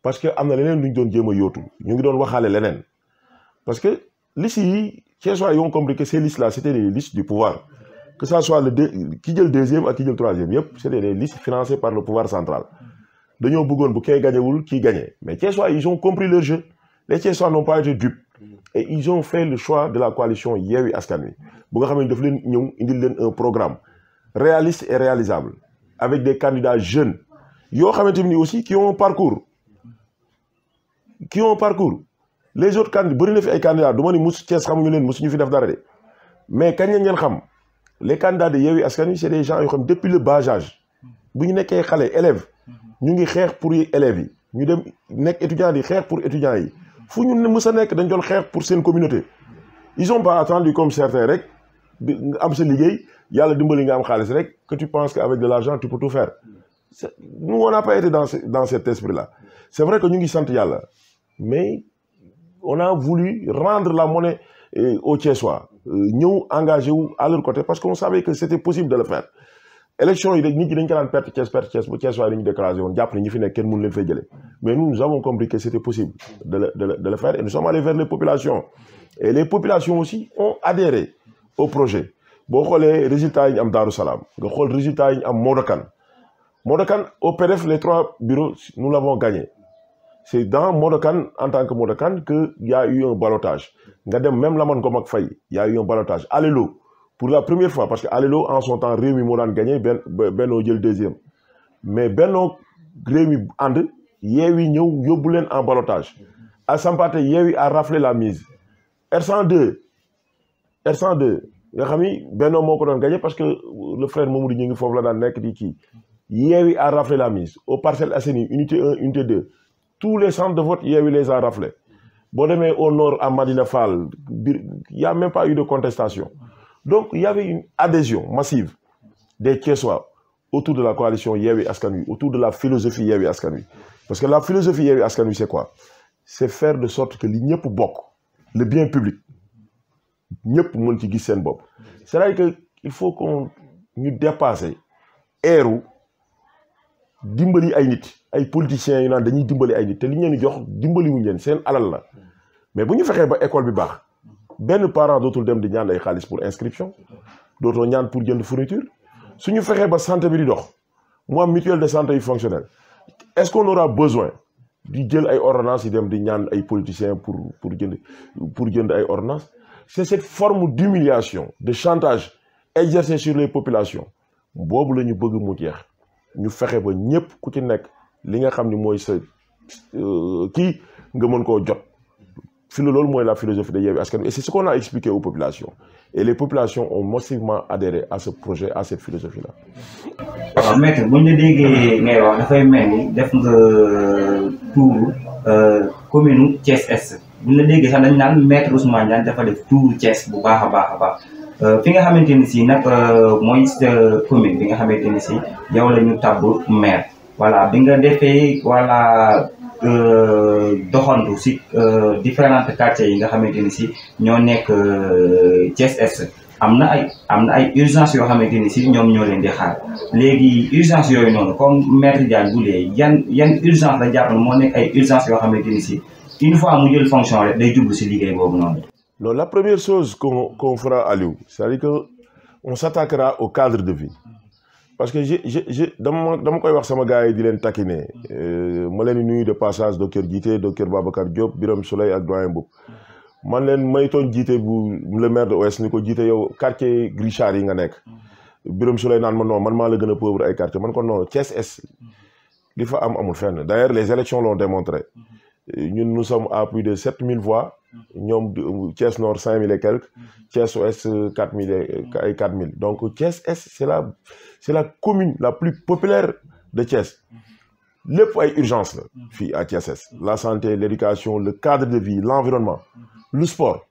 parce que am na leneen lu ñu doon jéem a yóotu ñu ngi doon waxaale leneen parce que listes yi Thiessois yi ont compris que ces listes là c'était des listes du pouvoir que ça soit ki jël deuxième ak ki jël troisième yëpp c'était des listes financées par le pouvoir central dañoo bëggoon bu kay gagnewul kii gagné mais Thiessois ils ont compris leur jeu les Thiessois n'ont pas été dupes et ils ont fait le choix de la coalition Yewwi Askan Wi bu nga xam ne daf leen ñëw indil leen un programme réaliste et réalisable avec des candidats jeunes yoo xamante ni aussi qui ont un parcours les autres candidats bëri na fi ay candidats du ma ni mus Thiès xamuñu leen musuñu fi def dara de mais kañ ngeen xam les candidats de Yewwi Askan Wi c'est des gens yoo xam depuis le bas âge bu ñu nekkee xale élèves ñu ngi xeex pour élèves yi ñu dem nekk étudiants yi xeex pour étudiants yi fu ñu ne mës a nekk dañ doon xeex pour seen communauté ils ont pas attendu comme certains rek nga am sa liggéey yàlla dimbali nga am xaalis rek que tu penses qu'avec de l'argent tu peux tout faire nous on n'a pas été dans cet esprit-là c'est vrai que ñu ngi sant yàlla mais on a voulu rendre la monnaie aux Thiessois ñëw engagé wu à leur côté parce qu'on savait que c'était possible de le faire élection yi rek nit ñi dañ ko daan perte Thiès bu Thiessois yi dañu déclaré woon jàpp ne ñi fi nekk kenn mënu leen fay jëlee mais nous avons compris que c'était possible de le faire et nous sommes allés vers les populations et les populations aussi ont adhéré au projet boo xoolee résultats yi ñu am Darou Salam nga xool résultats yi ñu am Modou Kane au PDF les 3 bureaux nous l'avons gagné c'est dans Modou Kane en tant que Modou Kane que y a eu un ballottage nga dem même Lamane Ngom ak Faye y a eu un ballottage Alelo pour la première fois parce que Alelo en son temps Rewmi moo daan gagné Benno jël deuxième mais Benno Rewmi ànd Yewwi ñëw yóbbu leen en ballottage à Sampaate Yewwi a raflé la mise R102 nga xam ni Benno moo ko doon gagné parce que le frère Mamadou ñu ngi foofu la daan nekk di kii Yewwi a raflé la mise aux Parcelles Assainies unité 1 unité 2 tous les centres de vote Yewwi les a raflés boo demee au nord à Madina Fall il y a même pas eu de contestation donc il y avait une adhésion massive des Thiessois autour de la coalition Yewwi Askan Wi autour de la philosophie Yewwi Askan Wi parce que la philosophie Yewwi Askan Wi c'est quoi c'est faire de sorte que li ñëpp bokk le bien public ñëpp mën ci gis seen bopp c'est-à-dire que il faut qu'on ñu dépasser eeru dimbali ay nit ay politiciens yu naan dañuy dimbali ay nit te li ñu leen jox dimbali wuñ leen seen alal la mais bu ñu fexee ba école bi baax benn parent dootul dem di ñaan ay xaalis pour inscription dootoo ñaan pour jënd fourniture suñu fexee ba santé bi di dox mu am mutuelle de santé yu fonctionnel est-ce qu'on aura besoin di jël ay ordonnances yi dem di ñaan ay politiciens pour jënd ay ordonnances c'est cette forme d'humiliation de chantage exercé sur les populations boobu la ñu bëgg mu jeex ñu fexe ba ñëpp ku ci nekk li nga xam ni mooy sa kii nga mën koo jot loolu mooy la philosophie de Yewwi Askan Wi et c'est ce qu'on a expliqué aux populations et les populations ont massivement adhéré à ce projet à cette philosophie là. waaw maître bu ñu la déggee ngay wax dafay mel ni def nga tour commune Thiès Est bu ñu la déggee sax dañ naan maître Ousmane Diagne dafa def tour Thiès bu baax a baax fi nga xamante ni si nag mooy sa commune bi nga xamante ni si yow la ñu tabb maire voilà bi nga defee voilà doxantu si différents quartiers yi nga xamante ni si ñoo nekk Thiès Est am na ay urgence yoo xamante ni si ñoom ñoo leen di xaar léegi urgence yooyu noonu comme maître Diagne bu dee yan urgence la jàpp moo nekk ay urgence yoo xamante ni si une fois mu jël fonction rek day jublu si liggéey boobu noonu. Non, la première chose qu'on fera, Aliou, c'est-à-dire qu'on s'attaquera au cadre de vie. Parce que dama koy wax sama gars yi di leen taquiner ma leen nuyu de passage docteur Djité docteur Babacar Diop Birame Souleye ak doyen Mboup man leen may toon Djité bu le maire de Ouest ni ko Djité yow quartier Richard yi nga nekk Birame Souleye naan ma non man maa la gën a pauvre ay quartier man ko non Thiès Est li fa amul fenn d'ailleurs les élections l'ont démontré ñun nous sommes à plus de 7000 voix ñoom Thiès Nord 5000 et quelques Thiès Ouest 4000 donc Thiès Est c'est la commune la plus populaire de Thiès lépp ay urgence la fii à Thiès Est la santé l'éducation le cadre de vie l'environnement le sport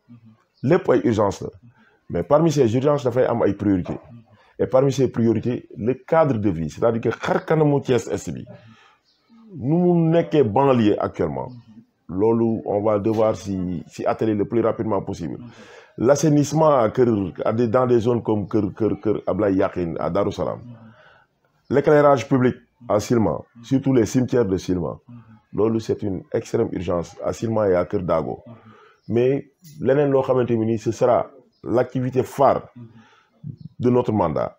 lépp ay urgence la mais parmi ces urgences dafay am ay priorités et parmi ces priorités le cadre de vie c'est-à-dire que xar kanamu Thiès Est bi nu mu nekkee banlieue actuellement loolu on va devoir s'y atteler le plus rapidement possible. L'assainissement dans des zones comme Kër Ablaye Yakhine à Darou Salam, l'éclairage public à Silma, surtout les cimetières de Silma, loolu c'est une extrême urgence à Silma et à Kër Dago. Mais leneen loo xamante ni ce sera l'activité phare de notre mandat,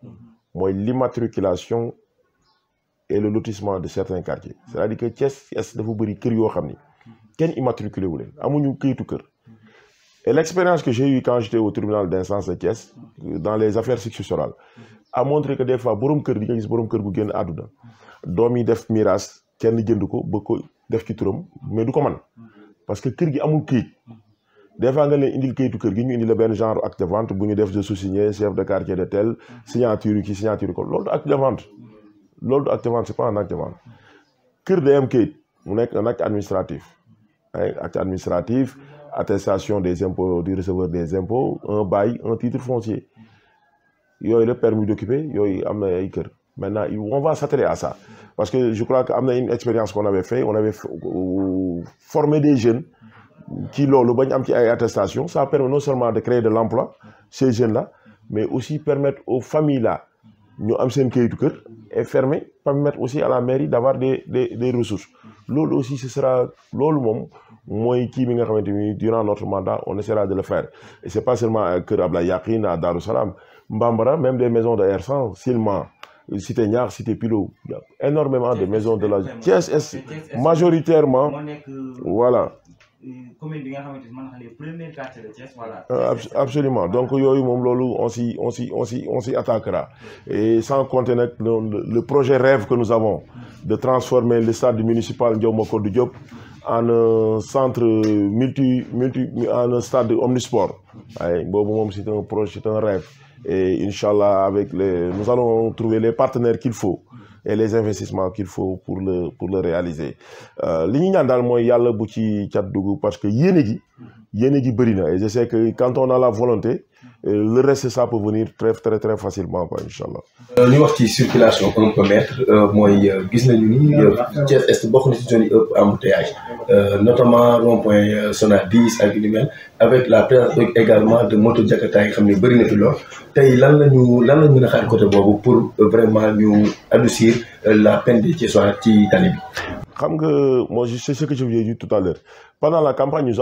mooy l'immatriculation et le lotissement de certains quartiers. C'est-à-dire que Thiès dafa bëri kër yoo xam ni kenn immatriculé wu leen amuñu këyitu kër. Et l'expérience que j'ai eue quand j'étais au tribunal d'instance de Thiès dans les affaires successorales a montré que des fois borom kër di nga gis borom kër bu génn àdduna doom yi def miraas kenn jënd ko ba ko def ci turam mais du ko man parce que kër gi amul këyit. Des fois nga leen indil këyitu kër gi ñu indi la benn genre acte de vente bu ñu def de sous-signé chef de quartier de tel signature ki signature ko loolu du acte de vente. Loolu du acte de vente, c'est pas un acte de vente. Kër day am kayit mu nekk un acte administratif. Acte administratif, attestation des impôts du receveur des impôts, un bail, un titre foncier. Yooyu le permis d'occuper, yooyu am na ay kër. Maintenant, on va s'atteler à ça. Parce que je crois qu'am na une expérience qu'on avait fait, on avait formé des jeunes qui loolu bañ am ci ay attestation, ça permet non seulement de créer de l'emploi, ces jeunes-là, mais aussi permettre aux familles-là ñu am seen kayitu kër et permettre aussi à la mairie d'avoir des ressources. Loolu aussi ce sera loolu moom mooy kii bi nga xamante ni durant notre mandat on essaiera de le faire. Et c'est pas seulement à Kër Ablaye Yakhine, à Darou Salam, Mbambara, même des maisons de R100, Silma, Cité Niar, Cité Pilot, il y a énormément de maisons de la Thiès est majoritairement voilà. Absolument. Donc on s'y attaquera. Et sans compter le projet rêve que nous avons de transformer le stade municipal Ndiaw Macodou Diop en un centre en un stade omnisport. C'est un projet, c'est un rêve. Et Inch'Allah, nous allons trouver les partenaires qu'il faut et les investissements qu'il faut pour le réaliser. Li ñu ñaan daal mooy yàlla bu ci cat dugg parce que yéene gi bëri na et je sais que quand on a la volonté le reste ça peut venir très facilement quoi Inch'Allah. ñu wax ci circulation un peu maître mooy gis nañu ni Thiès Est bokk na ci zone yi ëpp embouteillage notamment rond-point Sonadis ak yu mel avec la présence également de moto Jakarta yi nga xam ne bëri na fi lool tey lan lañu mën a xaar côté boobu pour vraiment ñu adoucir la peine des Thiessois ci tali bi. Xam nga moi c'est ce que je vous ai dit tout à l'heure pendant la campagne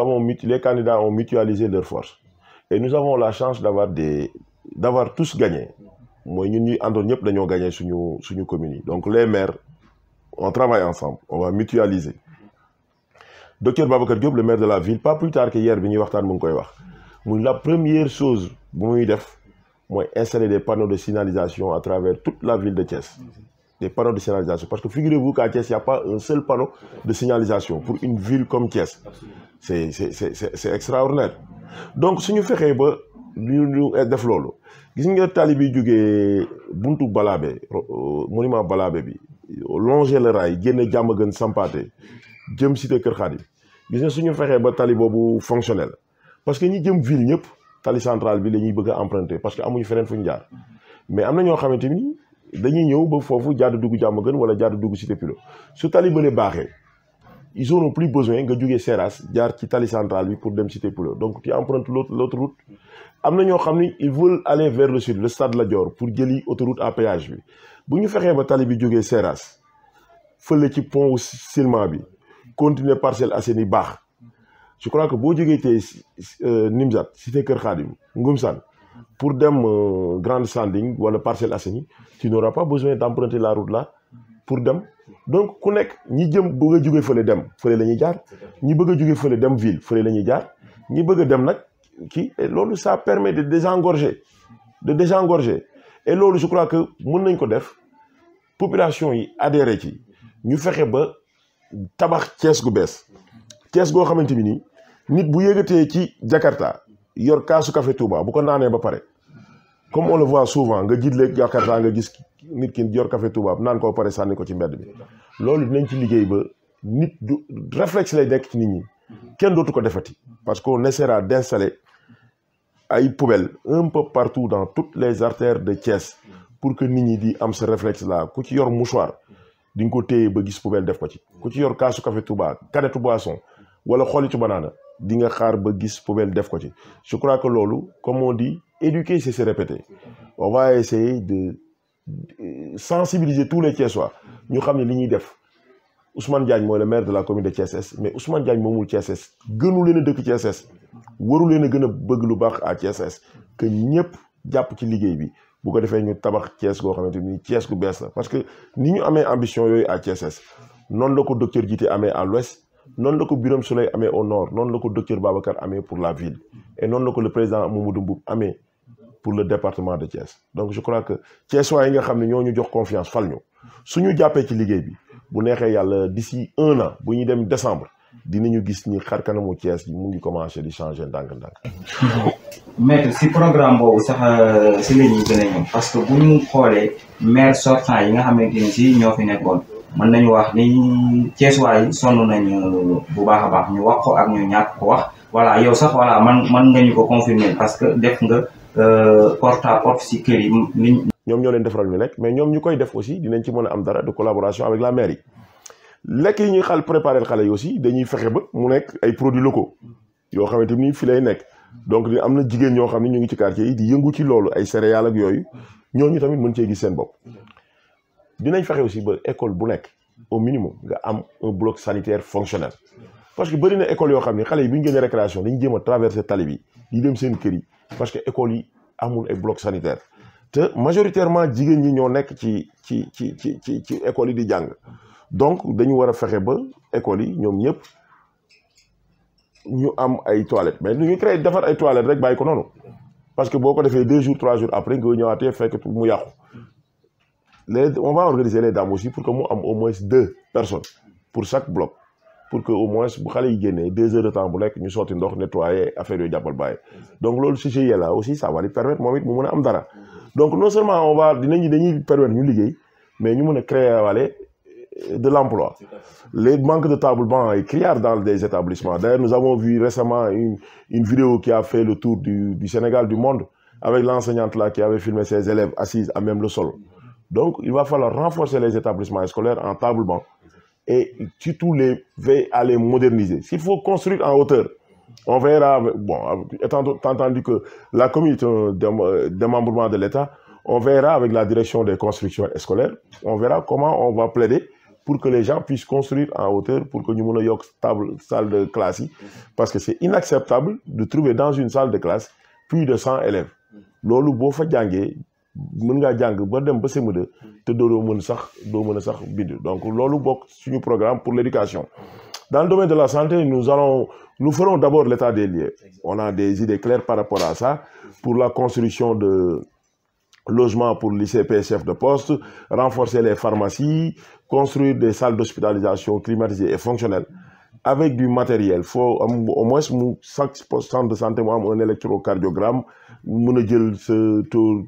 les candidats ont mutualisé leurs forces et nous avons la chance d'avoir tous gagné mooy ñun ñuy àndoon ñëpp dañoo gagné suñu communes yi donc les maires on travaille ensemble on va mutualiser. Docteur Babacar Diop le maire de la ville pas plus tard que hier bi ñuy waxtaan mu ngi koy wax muy la première chose bu muy def mooy installer des panneaux de signalisation à travers toute la ville de Thiès. Des panneaux de signalisation parce que figurez-vous qu'à Thiès il n'y a pas un seul panneau de signalisation pour une ville comme Thiès. C'est extraordinaire. Donc suñu fexee ba ñu def loolu gis nga tali bi jógee buntu Balabé monument Balabé bi longer le rail génne Diamaguène Sampaate jëm cité Kër Khadim gis nga suñu fexee ba tali boobu fonctionnel parce que ñi jëm ville ñëpp tali centrale bi la ñuy bëgg a emprunter parce que amuñu feneen fu ñu jaar mais am na ñoo xamante ni dañuy ñëw ba foofu jaadu dugg Diamaguène wala jaadu dugg cité Pilot su tali bële baaxee ils n'auront plus besoin nga jógee Seras jaar ci tali centrale bi pour dem cité Pilot donc tu empruntes l'autre route. am na ñoo xam ni ils veulent aller vers le sud le stade Lat Dior pour jëli autoroute à péage bi bu ñu fexee ba tali bi jógee Seras fële ci pont Silma bi continuer Parcelles Assainies baax je crois que boo jógee tey Nimzat cité Kër Khadim Ngoumsane pour dem Grande Sanding wala Parcelles Assainies tu n'auras pas besoin d'emprunter la route là pour dem donc ku nekk ñi bëgg a jóge fële dem fële la ñuy jaar ñi bëgg a jóge fële dem ville fële la ñuy jaar ñi bëgg a dem nag kii et loolu ça permet de désengorger et loolu je crois que mën nañ ko def population yi adhéré ci ñu fexe ba tabax Thiès gu bees Thiès goo xamante ni nii nit bu yëgatee ci Jakarta yor kaasu café Touba bu ko naanee ba pare comme on le voit souvent nga jiitleeg Jakarta nga gis nit ki yor café Touba naan ko pare sànni ko ci mbedd bi loolu dinañ ci liggéey ba nit du réflexe lay nekk ci nit ñi kenn dootu ko defati parce qu'on essaiera d'installer ay poubelles un peu partout dans toutes les artères de Thiès pour que nit ñi di am ce réflexe là ku ci yor mouchoir di nga ko téye ba gis poubelle def ko ci ku ci yor kaasu café Touba canette boisson wala xolitu banana di nga xaar ba gis poubelle def ko ci. Je crois que loolu comme on dit éduquer c'est se répéter. On va essayer de sensibiliser tous les Thiessois ñu xam ne li ñuy def. Ousmane Diagne mooy le maire de la commune de Thiès Est mais Ousmane Diagne moomul Thiès Est gënu leen a dëkk Thiès Est waru leen a gën a bëgg lu baax à Thiès Est que ñëpp jàpp ci liggéey bi bu ko defee ñu tabax Thiès goo xamante ni Thiès gu bees la parce que ni ñu amee ambition yooyu à Thiès Est noonu la ko docteur Djité amee à l'ouest noonu la ko Birame Souleye amee au nord noonu la ko docteur Babacar amee pour la ville et noonu la ko le président Mamadou Mboup amee pour le département de Thiès donc je crois que Thiessois yi nga xam ne ñoo ñu jox confiance fal ñu suñu jàppee ci liggéey bi bu neexee yàlla d'ici 1 an bu ñu dem décembre dinañu gis ni xar kanamu Thiès mu ngi commencé di changer ndànk-ndànk. maître si programme boobu sax si la ñuy gën a ñëw parce que bu ñu xoolee maire sortant yi nga xamante ni si ñoo fi nekkoon mën nañu wax ni Thiessois yi sonn nañu bu baax a baax ñu wax ko ak ñu ñàkk ko wax voilà yow sax voilà man nga ñu ko confirmer parce que def nga porte à porte si kër yi. ñoom ñoo leen defaral ñu lekk mais ñoom ñu koy def aussi dinañ ci mën a am dara de collaboration avec la mairie lekk yi ñuy préparer xale yi aussi dañuy fexe ba mu nekk ay produits locaux yoo xamante ni fi lay nekk donc di am na jigéen ñoo xam ne ñu ngi ci quartier yi di yëngu ci loolu ay céréales ak yooyu ñooñu tamit mën cee gis seen bopp. dinañ fexe aussi ba école bu nekk au minimum nga am un bloc sanitaire fonctionnel parce que bëri na école yoo xam ne xale yi bu ñu génnee récréation dañu jéem a traverser tali bi di dem seen kër yi parce que école yi amul ay bloc sanitaire te majoritairement jigéen ñi ñoo nekk ci école yi di jàng donc dañu war a fexe ba école yi ñoom ñëpp ñu am ay toilettes mais ñu créé defar ay toilettes rek bàyyi ko noonu parce que boo ko defee 2 jours 3 jours après nga ñëwaatee fekk mu yàqu on va organiser les dames aussi pour que mu am au moins 2 personnes pour chaque bloc pour que au moins bu xale yi génnee 2 heures de temps bu nekk ñu sotti ndox nettoyer affaire yooyu jàppal bàyyi donc loolu si GIE là aussi ça va lui permettre moom it mu mën a am dara donc non seulement on va dañuy permettre ñu liggéey mais ñu mën a créer wale de l'emploi. Les manques de table-bancs et criards dans des établissements. D'ailleurs, nous avons vu récemment une vidéo qui a fait le tour du Sénégal, du monde, avec l'enseignante là qui avait filmé ses élèves assises à même le sol. Donc, il va falloir renforcer les établissements scolaires en table-banc et surtout veiller à les moderniser. S'il faut construire en hauteur, on verra, bon, étant entendu que la commune est un démembrement de l'État, on verra avec la direction des constructions scolaires, on verra comment on va plaider pour que les gens puissent construire en hauteur, pour que nous ayons une salle de classe. Parce que c'est inacceptable de trouver dans une salle de classe plus de 100 élèves. Lolu bo fa jangé mën nga jang ba dem ba CM2 te do mën sax bind. Donc lolu bok suñu programme pour l'éducation. Dans le domaine de la santé, nous ferons d'abord l'état des lieux. On a des idées claires par rapport à ça pour la construction de logements pour l'ICP chef de poste, renforcer les pharmacies, construire des salles d'hospitalisation climatisées et fonctionnelles avec du matériel. Il faut au moins chaque centre de santé un électrocardiogramme, ce taux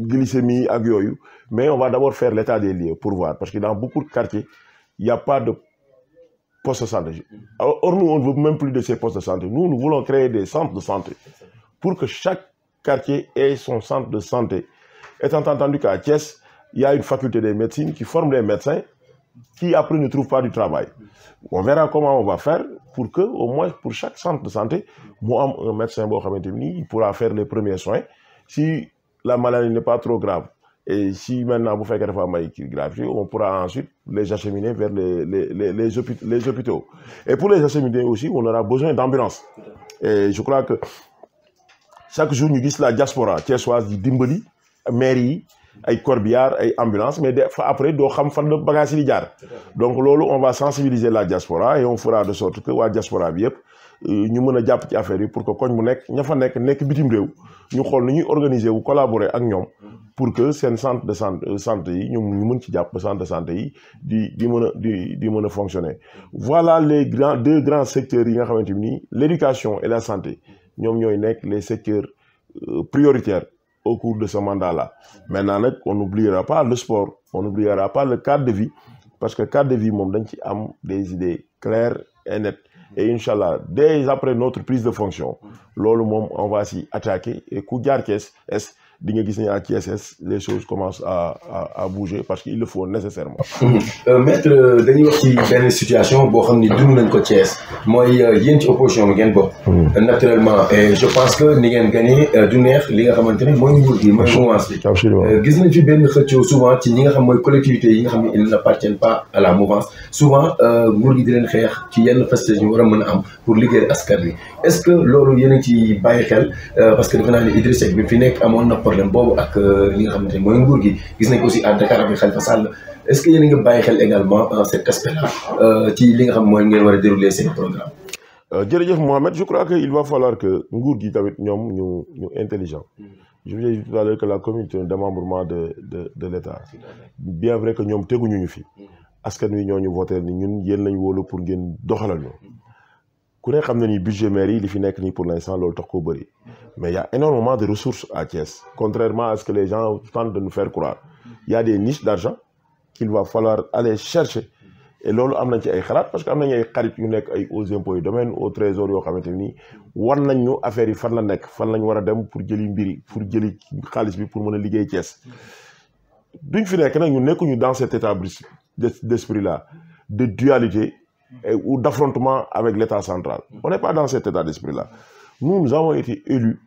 glycémie ak yoyu. Mais on va d'abord faire l'état des lieux pour voir parce que dans beaucoup de quartiers, il n'y a pas de poste de santé. Or nous, on ne veut même plus de ces postes de santé. Nous voulons créer des centres de santé pour que chaque quartier ait son centre de santé. Étant entendu qu'à Thiès, il y a une faculté de médecine qui forme les médecins qui après ne trouvent pas du travail. On verra comment on va faire pour que, au moins pour chaque centre de santé, un médecin il pourra faire les premiers soins. Si la maladie n'est pas trop grave, et si maintenant vous faites quelque chose grave, on pourra ensuite les acheminer vers les hôpitaux. Et pour les acheminer aussi, on aura besoin d'ambulances. Et je crois que chaque jour, nous disons la diaspora, thiessoise, du Dimbali, mairie, ay corbillard, ay ambulance, mais après, nous savons faire le bagage li jaar. Donc, on va sensibiliser la diaspora et on fera de sorte que la diaspora bi yépp ñu mëna japp ci affaire yi pour que koñ mu nek ña fa nek bitim rew ñu xol nu ñuy organiser wu collaborer ak ñom pour que sen centre de santé yi ñu mën ci japp centre de santé yi di mëna fonctionner. Voilà les deux grands secteurs yi nga xamanteni l'éducation et la santé ñom ñoy nek les secteurs prioritaires au cours de ce mandat-là. Maintenant, on n'oubliera pas le sport, on n'oubliera pas le cadre de vie, parce que le cadre de vie, on a des idées claires et nettes. Et Inch'Allah, dès après notre prise de fonction, on va s'y attaquer. Et Koudiar Thiès, di nga gis ne à Thiès les choses commencent à bouger parce qu'il le faut nécessairement. maître dañuy wax ci benn situation boo xam ni dund nañ ko Thiès mooy yéen ci opposition bi ngeen bokk. naturellement et je pense que ni ngeen gagné du neex li nga xamante ne mooy nguur gi mooy mouvance bi. absolument gis nañ fi benn xëccoo souvent ci ñi nga xam mooy collectivités yi nga xam ne ils n'appartiennent pas à la mouvance souvent nguur gi di leen xeex ci yenn festes ñu war a mën a am pour liggéeyal askan wi est-ce que loolu yéen a ngi ci bàyyi xel parce que defe naa ne Idrissa Seck bi fi nekk amoon na problème boobu ak li nga xamante ne mooy nguur gi gis nañ ko aussi à Dakar avec Khalifa Sall est-ce que yéen a ngi bàyyi xel également cet aspect-là ci li nga xam mooy ngeen war a dérouler seen programme. jërëjëf Mohamed je crois que il va falloir que nguur gi tamit ñoom ñu intelligent. Je vous ai dit tout à l'heure que la communauté de démembrement de l'État bien vrai que ñoom teguñu ñu fi askan wi ñoo ñu voté ni ñun yéen lañ wóolu pour ngeen doxalal ñu ku ne xam na ni budget maire yi li fi nekk nii pour l'instant loolu tax koo bëri mais il y a énormément de ressources à Thiès contrairement à ce que les gens tentent de nous faire croire il y a des niches d'argent qu'il va falloir aller chercher et loolu am nañ ci ay xalaat parce que am nañ ay xarit yu nekk ay aux impôts yu domaine au trésor yoo xamante ni war nañ ñu affaire yi fan la nekk fan lañ war a dem pour jëli mbiri pour jëli xaalis bi pour mën a liggéey Thiès duñ fi nekk nag ñu nekkuñu dans cet état d'esprit là de dualité ou d'affrontement avec l'État central on n'est pas dans cet état d'esprit là nous avons été élus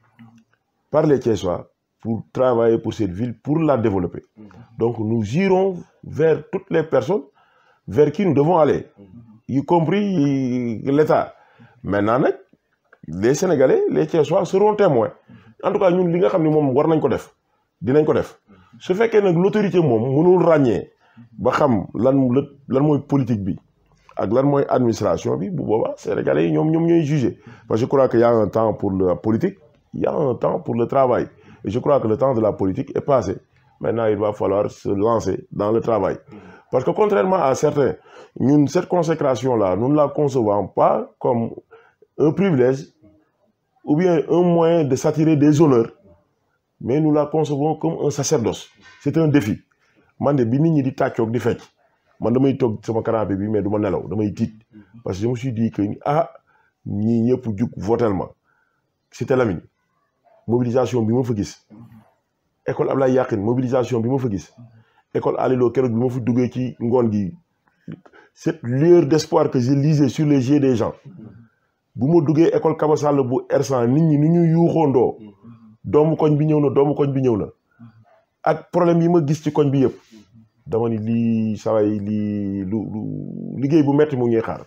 par les Thiessois pour travailler pour cette ville pour la développer donc nous irons vers toutes les personnes vers qui nous devons aller y compris l'État maintenant nag les Sénégalais les Thiessois seront témoins en tout cas ñun li nga xam ne moom war nañ ko def dinañ ko def su fekkee nag l'autorité moom mënul ràññee ba xam lan mooy politique bi ak lan mooy administration bi bu boobaa Sénégalais yi ñoom ñooy juger parce que je crois que y a un temps pour la politique il y a un temps pour le travail et je crois que le temps de la politique est passé maintenant il va falloir se lancer dans le travail parce que contrairement à certains ñun cette consécration là nous ne la concevons pas comme un privilège ou bien un moyen de s'attirer des honneurs mais nous la concevons comme un sacerdoce c'est un défi man de bi nit ñi di tàccoog di fecc man damay toog sama canapé bi mais du ma nelaw damay tiit parce que je me suis dit que ñii ñëpp jug votel ma Cité Lamy mobilisation bi ma fa gis école Ablaye Yakhine mobilisation bi ma fa gis école Alilo keroog bi ma fa duggee ci ngoon gi cette lueur d'espoir que je lisais sur les yeux des gens bu ma duggee école Kaba Sall bu R100 nit ñi ni ñu yuuxoondoo doomu koñ bi ñëw na doomu koñ bi ñëw na ak problème yi ma gis ci koñ bi yëpp dama ni lii saway lii lu liggéey bu metti mu ngi xaar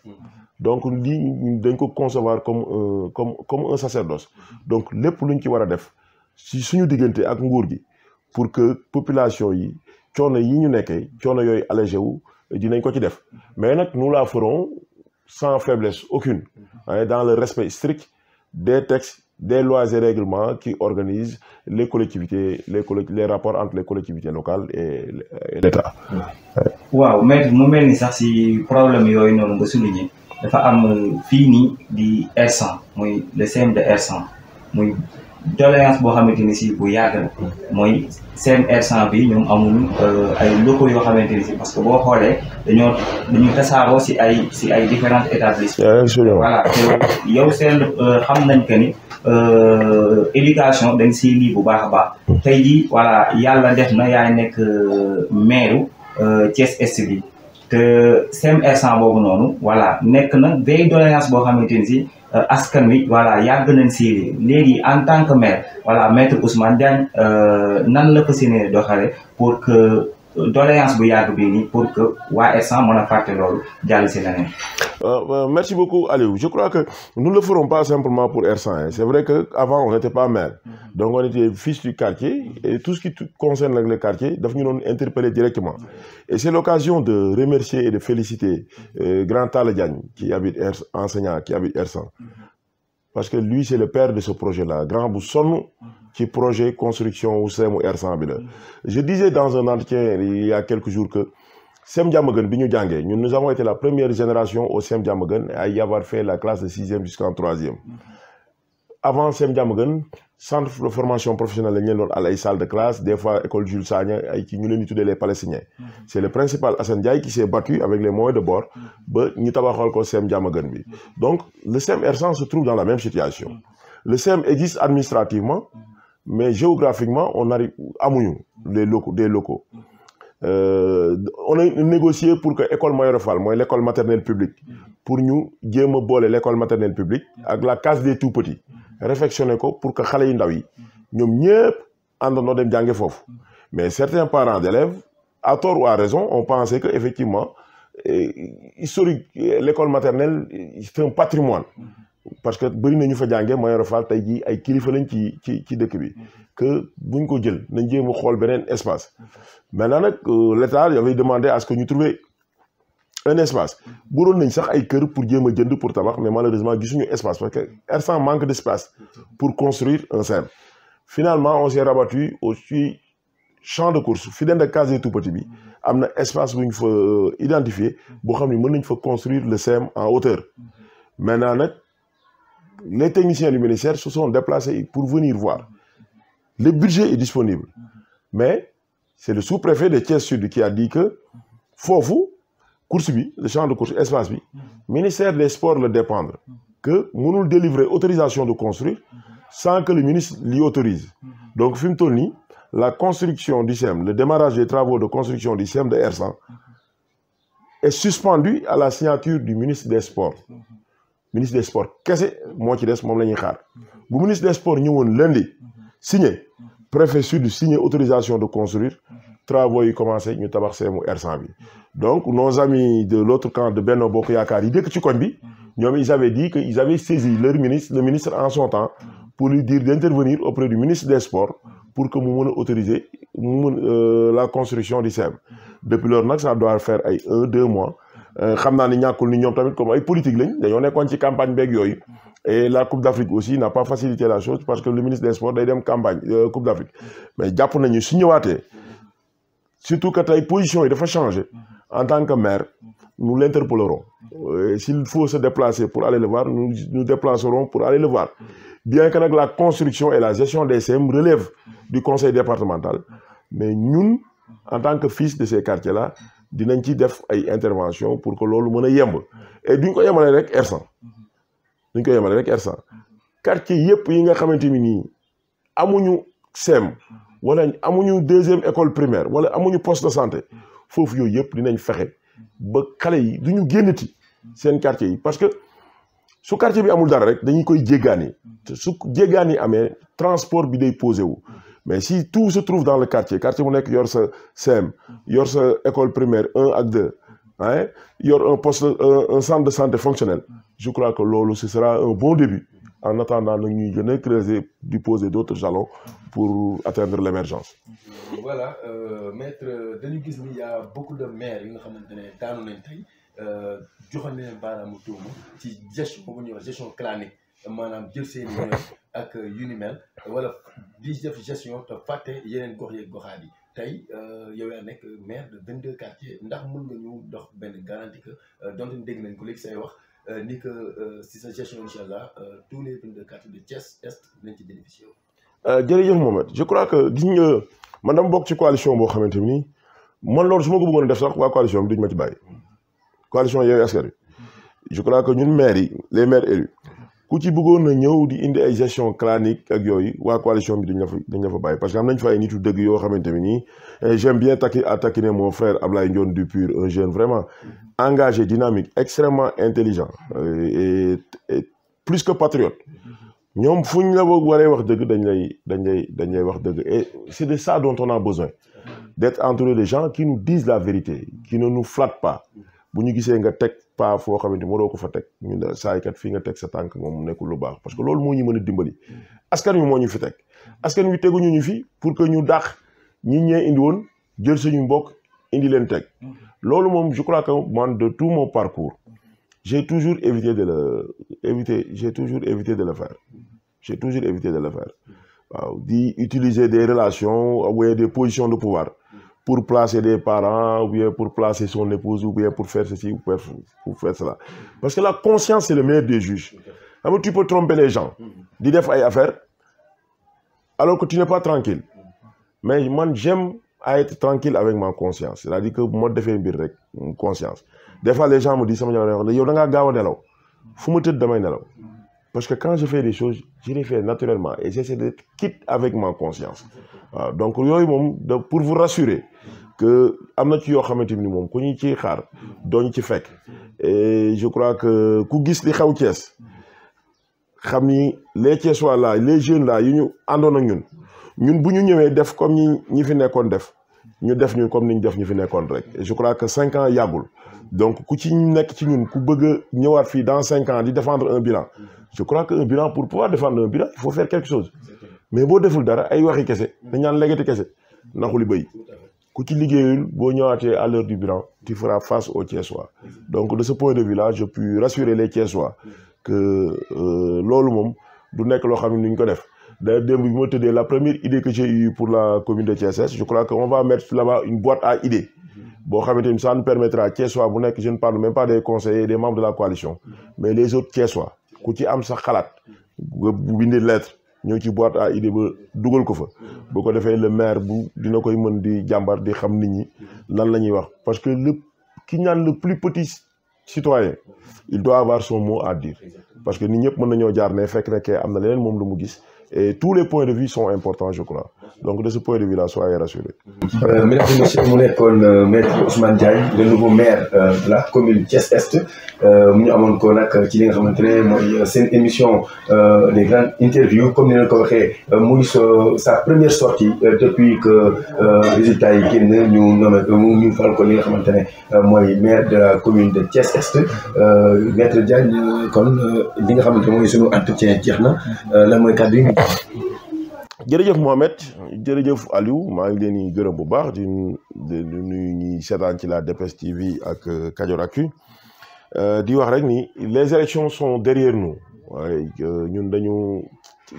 donc lii dañ ko concevoir comme un sacerdoce donc lépp luñ ci war a def si suñu diggante ak nguur gi pour que population yi coono yi ñu nekkee coono yooyu allégé wu dinañ ko ci def mais nag nous la ferons sans faiblesse aucune dans le respect strict des textes des lois et règlements qui organisent les collectivités les rapports entre les collectivités locales et l'État. waaw maître mu mel ni sax si problème yooyu noonu nga souligné dafa am fii nii di R100 muy le CEM de R100 muy doléance boo xamante ni si bu yàgg la mooy CEM R100 bi ñoom amul ay locaux yoo xamante ni si parce que boo xoolee dañu tasaaroo si ay différents établissements. voilà te yow seen xam nañ que ni éducation dañ si lii bu baax a baax. tey jii voilà yàlla def na yaay nekk maire Thiès Est bi te CEM R100 boobu noonu voilà nekk na veille doléance boo xamante ni si. askan wi voilà yàgg nañ si léegi en tant que maire voilà maître Ousmane Diagne nan la fas yéene doxale pour que doléance bu yàgg bii nii pour que waa R100 mën a fàtte loolu jàll si leneen. Merci beaucoup Aliou je crois que nous ne le ferons pas simplement pour R100 c'est vrai que avant on n'était pas maire donc on était fils du quartier et tout ce qui concerne le quartier daf ñu doon interpeller directement et c'est l'occasion de remercier et de féliciter Grand Talla Diagne qui habite enseignant qui habite R100 parce que lui c'est le père de ce projet là grand bu sonn ci projet construction wu CEM R100 bi la je disais dans un entretien il y a quelques jours que CEM Diamaguène bi ñu jàngee ñun nous avons été la première génération au CEM Diamaguène à y avoir fait la classe de 6e jusqu'en 3e avant CEM Diamaguène centre de formation professionnelle la ñu leen doon à ay salle de classe des fois école Jules Sagna ay ci ñu leen di tuddee les Palestiniens c'est le principal Assane Ndiaye qui s'est battu avec les moyens de bord ba ñu tabaxal ko CEM Diamaguène bi donc le CEM R100 se trouve dans la même situation le CEM existe administrativement mais géographiquement on arrive amuñu des locaux on a négocié pour que école Mayoro Fall mooy l'école maternelle publique pour ñu jéem a boole l'école maternelle publique ak la case des tout petits réfectionné ko pour que xale yu ndaw yi ñoom ñëpp àndandoo dem jànge foofu mais certains parents d'élèves à tort ou à raison on pensait que effectivement historique l'école maternelle c'est un patrimoine parce que bëri na ñu fa jàngee Mayoro Fall tey jii ay kilifa lañ ci dëkk bi que buñ ko jël nañ jéem a xool beneen espace maintenant nag l'État avait demandé à ce que ñu trouver un espace buroon nañ sax ay kër pour jéem a jënd pour tabax mais malheureusement gisuñu espace parce que R100 manque d'espace pour construire un CEM finalement on s'est rabattu au champ de course fi den de case des tout petits bi am na espace bu ñu fa identifié boo xam ne mën nañ fa construire le CEM en hauteur maintenant nag les techniciens du ministère se sont déplacés pour venir voir. Le budget est disponible. Mais c'est le sous-préfet de Thiès Sud qui a dit que fofu, course bi, le champ de course, espace bi, ministère des Sports le dépendre. Que nous délivrer autorisation de construire sans que le ministre l'y autorise. Donc, Fimtoni, la construction du CEM, le démarrage des travaux de construction du CEM de R100 est suspendu à la signature du ministre des Sports. Ministre des Sports, qu'est-ce que moi qui reste, moi, le ministre des Sports, nous, lundi, signé, préfet sud, signé autorisation de construire, travaux y commencé, nous tabaxé au R100. Donc, nos amis de l'autre camp de Benno Bokk Yakaar, dès que tu connais, ils avaient dit qu'ils avaient saisi leur ministre, le ministre en son temps, pour lui dire d'intervenir auprès du ministre des Sports pour que nous puissions autoriser la construction du CEM. Depuis lors, ça doit faire 1-2 mois. Xam naa ni ñàkkul ni ñoom tamit comme ay politique lañ dañoo nekkoon ci campagne beeg yooyu et la Coupe d'Afrique aussi n'a pas facilité la chose parce que le ministre des Sports day dem campagne Coupe d'Afrique mais jàpp nañu su ñëwaatee surtout que tey position yi dafa changer en tant que maire nous l'interpellerons s'il faut se déplacer pour aller le voir nous déplacerons pour aller le voir bien que nag la construction et la gestion des CEM relèvent du conseil départemental mais ñun en tant que fils de ces quartiers là dinañ ci def ay intervention pour que loolu mën a yemb et duñ ko yemale rek R100 duñ ko yemale rek R100 quartier yëpp yi nga xamante ni nii amuñu CEM wala amuñu deuxième école primaire wala amuñu poste de santé foofu yooyu yëpp dinañ fexe ba xale yi duñu génnati seen quartier yi parce que su quartier bi amul dara rek dañuy koy jéggaani su jéggaani amee transport bi day posé wu mais si tout se trouve dans le quartier bu nekk yor sa CEM yor sa école primaire 1 ak 2 hein yor un centre de santé fonctionnel je crois que loolu ce sera un bon début en attendant nag ñuy gën a creuser di poser d'autres jalons pour atteindre l'émergence. Voilà maître dañu gis ni y a beaucoup de maires yi nga xamante ne daanu nañ tey joxoon nañ leen baaraamu tuuma ci gestion boobu ñuy wax gestion clanique maanaam jël seen i ak yu ni mel wala di def gestion te fàtte yeneen gox yeeg goxaat yi tey yow yaa nekk maire de 22 quartiers ndax mën nga ñu dox benn garantie que donte dégg nañ ko léegi say wax ni que si sa gestion incha allah tous les 22 quartiers de Thiès Est nañ ci bénéficier wu. jërëjëf Mohamed je crois que gis nga man dama bokk ci coalition boo xamante ni man loolu su ma ko bëggoon a def sax waa coalition bi duñ ma ci bàyyi coalition Yewwi Askan Wi je crois que ñun maires yi les maires élus ku ci bëggoon na ñëw di indi ay gestion clanique ak yooyu waa coalition bi dañ la fa bàyyi parce que am nañ fa ay nitu dëgg yoo xamante ne nii j'aime bien taquiner mon frère Ablaye Ndione du PUR un jeune vraiment engagé dynamique extrêmement intelligent et plus que patriote ñoom fu ñu la waree wax dëgg dañ lay wax dëgg et c'est de ça dont on a besoin d'être entouré de gens qui nous disent la vérité qui ne nous flattent pas bu ñu gisee nga teg pas foo xamante ni waroo ko fa teg ñun de saa yi kat fii nga teg sa tànk moom nekkul lu baax parce que loolu moo ñu mën a dimbali askan wi moo ñu fi teg askan wi teguñu ñu fi pour que ñu dàq ñi ñee indi woon jël suñu mbokk indi leen teg loolu moom je crois que man de tout mon parcours j'ai toujours évité de le faire waaw di utiliser des relations ou bien des positions de pouvoir pour placer des parents ou bien pour placer son épouse ou bien pour faire ceci ou pour faire cela parce que la conscience c'est le meilleur des juges xam nga tu peux tromper les gens di def ay affaires alors que tu n'es pas tranquille mais man j'aime à être tranquille avec ma conscience c'est-à-dire que bu ma defee mbir rek conscience des fois les gens me disent sama jabar yow da ngaa gaaw a nelaw fu ma tëdd damay nelaw parce que quand je fais des choses je les fais naturellement et j'essaie d'être quitte avec ma conscience waaw donc yooyu moom pour vous rassurer que am na ci yoo xamante ni moom ku ñu ciy xaar dooñ ci fekk et je crois que ku gis li xew Thiès xam ni les Thiessois là les jeunes là yu ñu àndoon ak ñun bu ñu ñëwee def comme ñi fi nekkoon def ñu def ñun comme ni ñu def ñu fi nekkoon rek et je crois que 5 ans yàggul donc ku ci nekk ci ñun ku bëgg a ñëwaat fii dans 5 ans di défendre un bilan je crois que un bilan pour pouvoir défendre un bilan il faut faire quelque chose mais boo deful dara ay waxi kese dañ naan legati kese naxuli bëy ku ci liggéeyul boo ñëwaatee à l'heure du bilan tu feras face aux Thiessois donc de ce point de vue là je puis rassurer les Thiessois que loolu moom du nekk loo xam ne ni ñu ko def d'ailleurs démb bi ma tëddee la première idée que j'ai eue pour la commune de Thiès Est je crois que on va mettre là-bas une boîte à idées boo xamante ni ça nous permettra Thiessois bu nekk je ne parle même pas des conseillers des membres de la coalition mais les autres Thiessois ku ci am sa xalaat bu bindi lettre ñëw ci boîte à idées ba dugal ko fa boo ko defee le maire bu dina koy mën di jàmbar di xam nit ñi lan la ñuy wax parce que ki ñaan le plus petit citoyen il doit avoir son mot à dire parce que nit ñëpp mën nañoo jaar ne fekk na kee am na leneen moom lu mu gis et tous les points de vue sont importants je crois donc de ce point de vue là soyez rassurés. Mesdames et messieurs mu nekkoon maître Ousmane Diagne le nouveau maire de la commune Thiès Est mu ñu amoon ko nag ci li nga xamante ne mooy seen émission des grandes interviews comme ni leen ko waxee muy sa première sortie depuis que résultats yi génn ñu fal ko li nga xamante ne mooy maire de la commune de Thiès Est maître Diagne kon li nga xamante ne mooy sunu entretien jeex na lan mooy kàddu yi. jërëjëf Mohamed jërëjëf Aliou maa ngi leen di gërëm bu baax di nuyu ñi seetaan ci la DPS TV ak Kajooractu di wax rek ni les élections sont derrière nous waaye ñun dañu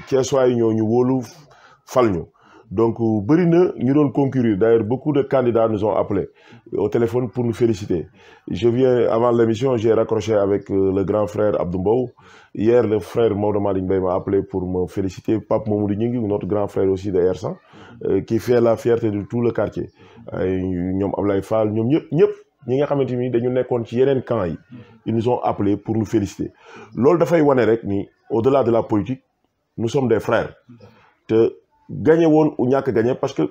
Thiessois yi ñoo ñu wóolu fal ñu donc bëri na ñu doon concourir d'ailleurs beaucoup de candidats nous ont appelés au téléphone pour nous féliciter je viens avant l'émission j'ai raccroché avec le grand frère Abdou Mbow hier le frère Maodo Malick Mbaye m'a appelé pour me féliciter Pape Mamoudou Gningue notre grand frère aussi de R100 qui fait la fierté de tout le quartier ay ñoom Ablaye Fall ñoom ñëpp ñi nga xamante ni dañu nekkoon ci yeneen camp yi ils nous ont appelés pour nous féliciter loolu dafay wane rek ni au-delà de la politique nous sommes des frères te gagner woon ou ñàkk gagner parce que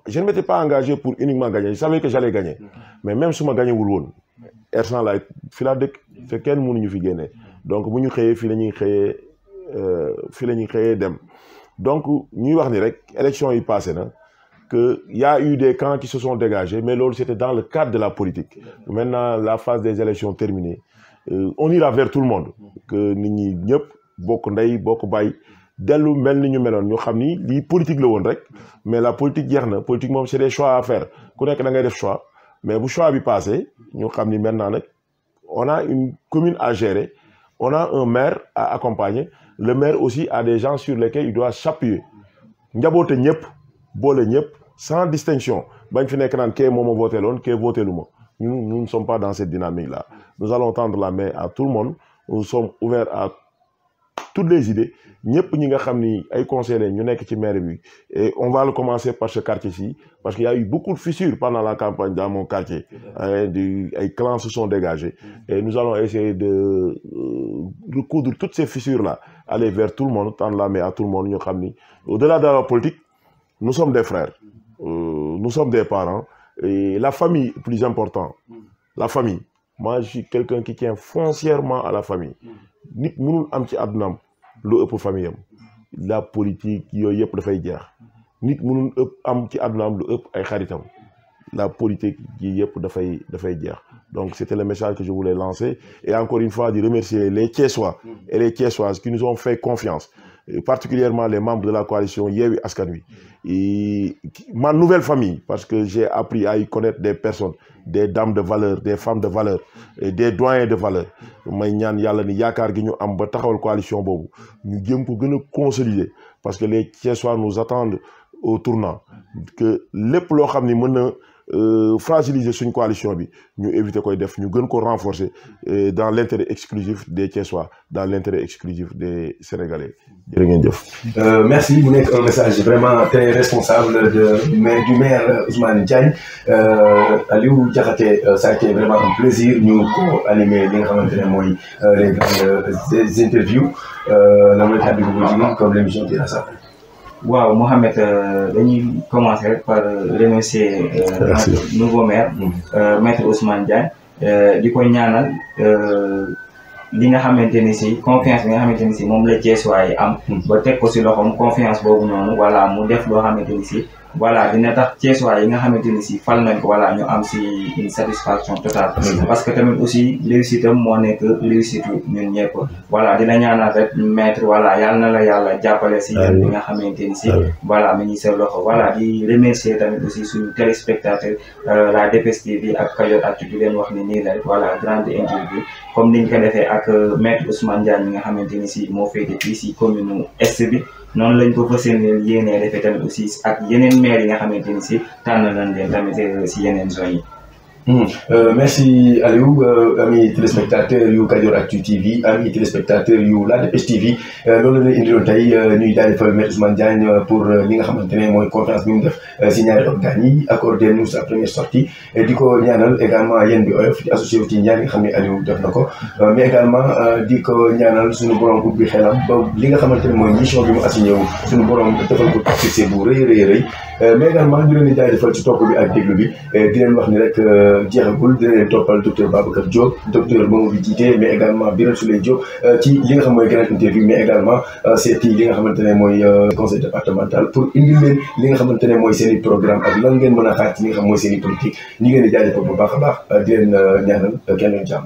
je ne m'étais pas engagé pour uniquement gagner je savais que j'allais gagner mais même su ma gagné wul woon R100 laay fi laa dëkk te kenn mënuñu fi génnee donc bu ñu xëyee fii la ñuy xëyee dem donc ñuy wax ni rek élection yi passé na que y a eu des camps qui se sont dégagés mais loolu c'était dans le cadre de la politique maintenant la phase des élections terminée on ira vers tout le monde que nit ñi ñëpp bokk ndey bokk bàyyi dellu mel ni ñu meloon ñu xam ni lii politique la woon rek mais la politique jeex na politique moom c'est des choix à faire ku nekk da ngay def choix mais bu choix bi passé ñu xam ni maintenant nag on a une commune à gérer on a un maire à accompagner le maire aussi a des gens sur lesquels il doit s'appuyer njaboote ñëpp boole ñëpp sans distinction bañ fi nekk naan kee moo ma voté loon kee voté lu ma nous ne sommes pas dans cette dynamique là nous allons tendre la main à tout le monde nous sommes ouverts à toutes les idées ñëpp ñi nga xam ni ay conseillers ñu nekk ci maire bi et on va le commencer par ce quartier-ci parce qu'il y a eu beaucoup de fissures pendant la campagne dans mon quartier ay clans se sont dégagés et nous allons essayer de recoudre toutes ces fissures là aller vers tout le monde tendre la main à tout le monde ñu xam ni au-delà de la politique nous sommes des frères nous sommes des parents et la famille est plus important la famille moi je suis quelqu'un qui tient foncièrement à la famille nit mënul am ci àddunaam lu ëpp famille am la politique yooyu yëpp dafay jeex nit mënul am ci àddunaam lu ëpp ay xaritam la politique yi yëpp dafay jeex donc c'était le message que je voulais lancer et encore une fois di remercier les Thiessois et les Thiessoises qui nous ont fait confiance et particulièrement les membres de la coalition Yewwi Askan Wi et ma nouvelle famille parce que j'ai appris à y connaître des personnes des dames de valeur des femmes de valeur et des doyens de valeur may ñaan yàlla ni yaakaar gi ñu am ba taxawal coalition boobu ñu jëm ko gën a consolider parce que les Thiessois nous attendent au tournant que lépp loo xam ni mën na fragiliser suñ coalition bi ñu éviter koy def ñu gën ko renforcer dans l'intérêt exclusif des Thiessois dans l'intérêt exclusif des Sénégalais jërë ngeen jëf. Merci mu nekk un message vraiment très responsable du maire Ousmane Diagne Aliou Diakhaté ça a été vraiment un plaisir ñu ko animer li nga xamante ne mooy les grandes interviews la mooy kàddu bu jigéen comme l'émission tire à sa fin. waaw Mohamed dañuy commencer rek par remercier notre nouveau maire maître Ousmane Diagne di ko ñaanal li nga xamante ni si confiance bi nga xamante ni si moom la Thiessois yi am ba teg ko si loxoom confiance boobu noonu voilà mu def loo xamante ni si voilà dina tax Thiessois yi nga xamante ni si fal nañ ko voilà ñu am si une satisfaction totale parce que tamit aussi réussite am moo nekk réussite ñun ñëpp voilà dina ñaanal rek maître voilà yàlla na la yàlla jàppale si yéen bi nga xamante ni si voilà mi ngi sa loxo voilà di remercier tamit aussi suñu téléspectateur la DPS TV ak Kajoor Actu di leen wax ni nii la voilà grande interview comme niñ ko defee ak maître Ousmane Diagne mi nga xamante ni si moo féete fii si commune est bi noonu lañ ko fas yéenee defee tamit aussi ak yeneen maire yi nga xamante ni si tànn nañ leen tamit si yeneen zones yi. Merci Aliou amis téléspectateurs yu Kajoor Actu TV amis téléspectateurs yu la DPS TV loolu la ñuy indiloon tey ñuy jaajëfal maître Ousmane Diagne pour li nga xamante ne mooy conférence bi mu def si ñaari organes yi accordé nous sa première sortie di ko ñaanal également yéen bi oyof di associé wu ci ñaar yi nga xam ne Aliou def na ko mais également di ko ñaanal suñu borom ubbi xelam ba li nga xamante ne mooy mission bi mu assigné wu suñu borom defal ko succès bu rëy mais également ñu leen di jaajëfal ci topp bi ak déglu bi di leen wax ni rek jeexagul dina leen toppal docteur Babacar Diop docteur moomu bi jiite mais également Birame Souleye Diop ci li nga xam mooy grande interview mais également seeti li nga xamante ne mooy conseil départemental pour indil leen li nga xamante ne mooy seen i programme ak lan ngeen mën a xaar ci li nga xam mooy seen i politique ñi ngeen di jaajëfal bu baax a baax di leen ñaanal kenn leen jàmm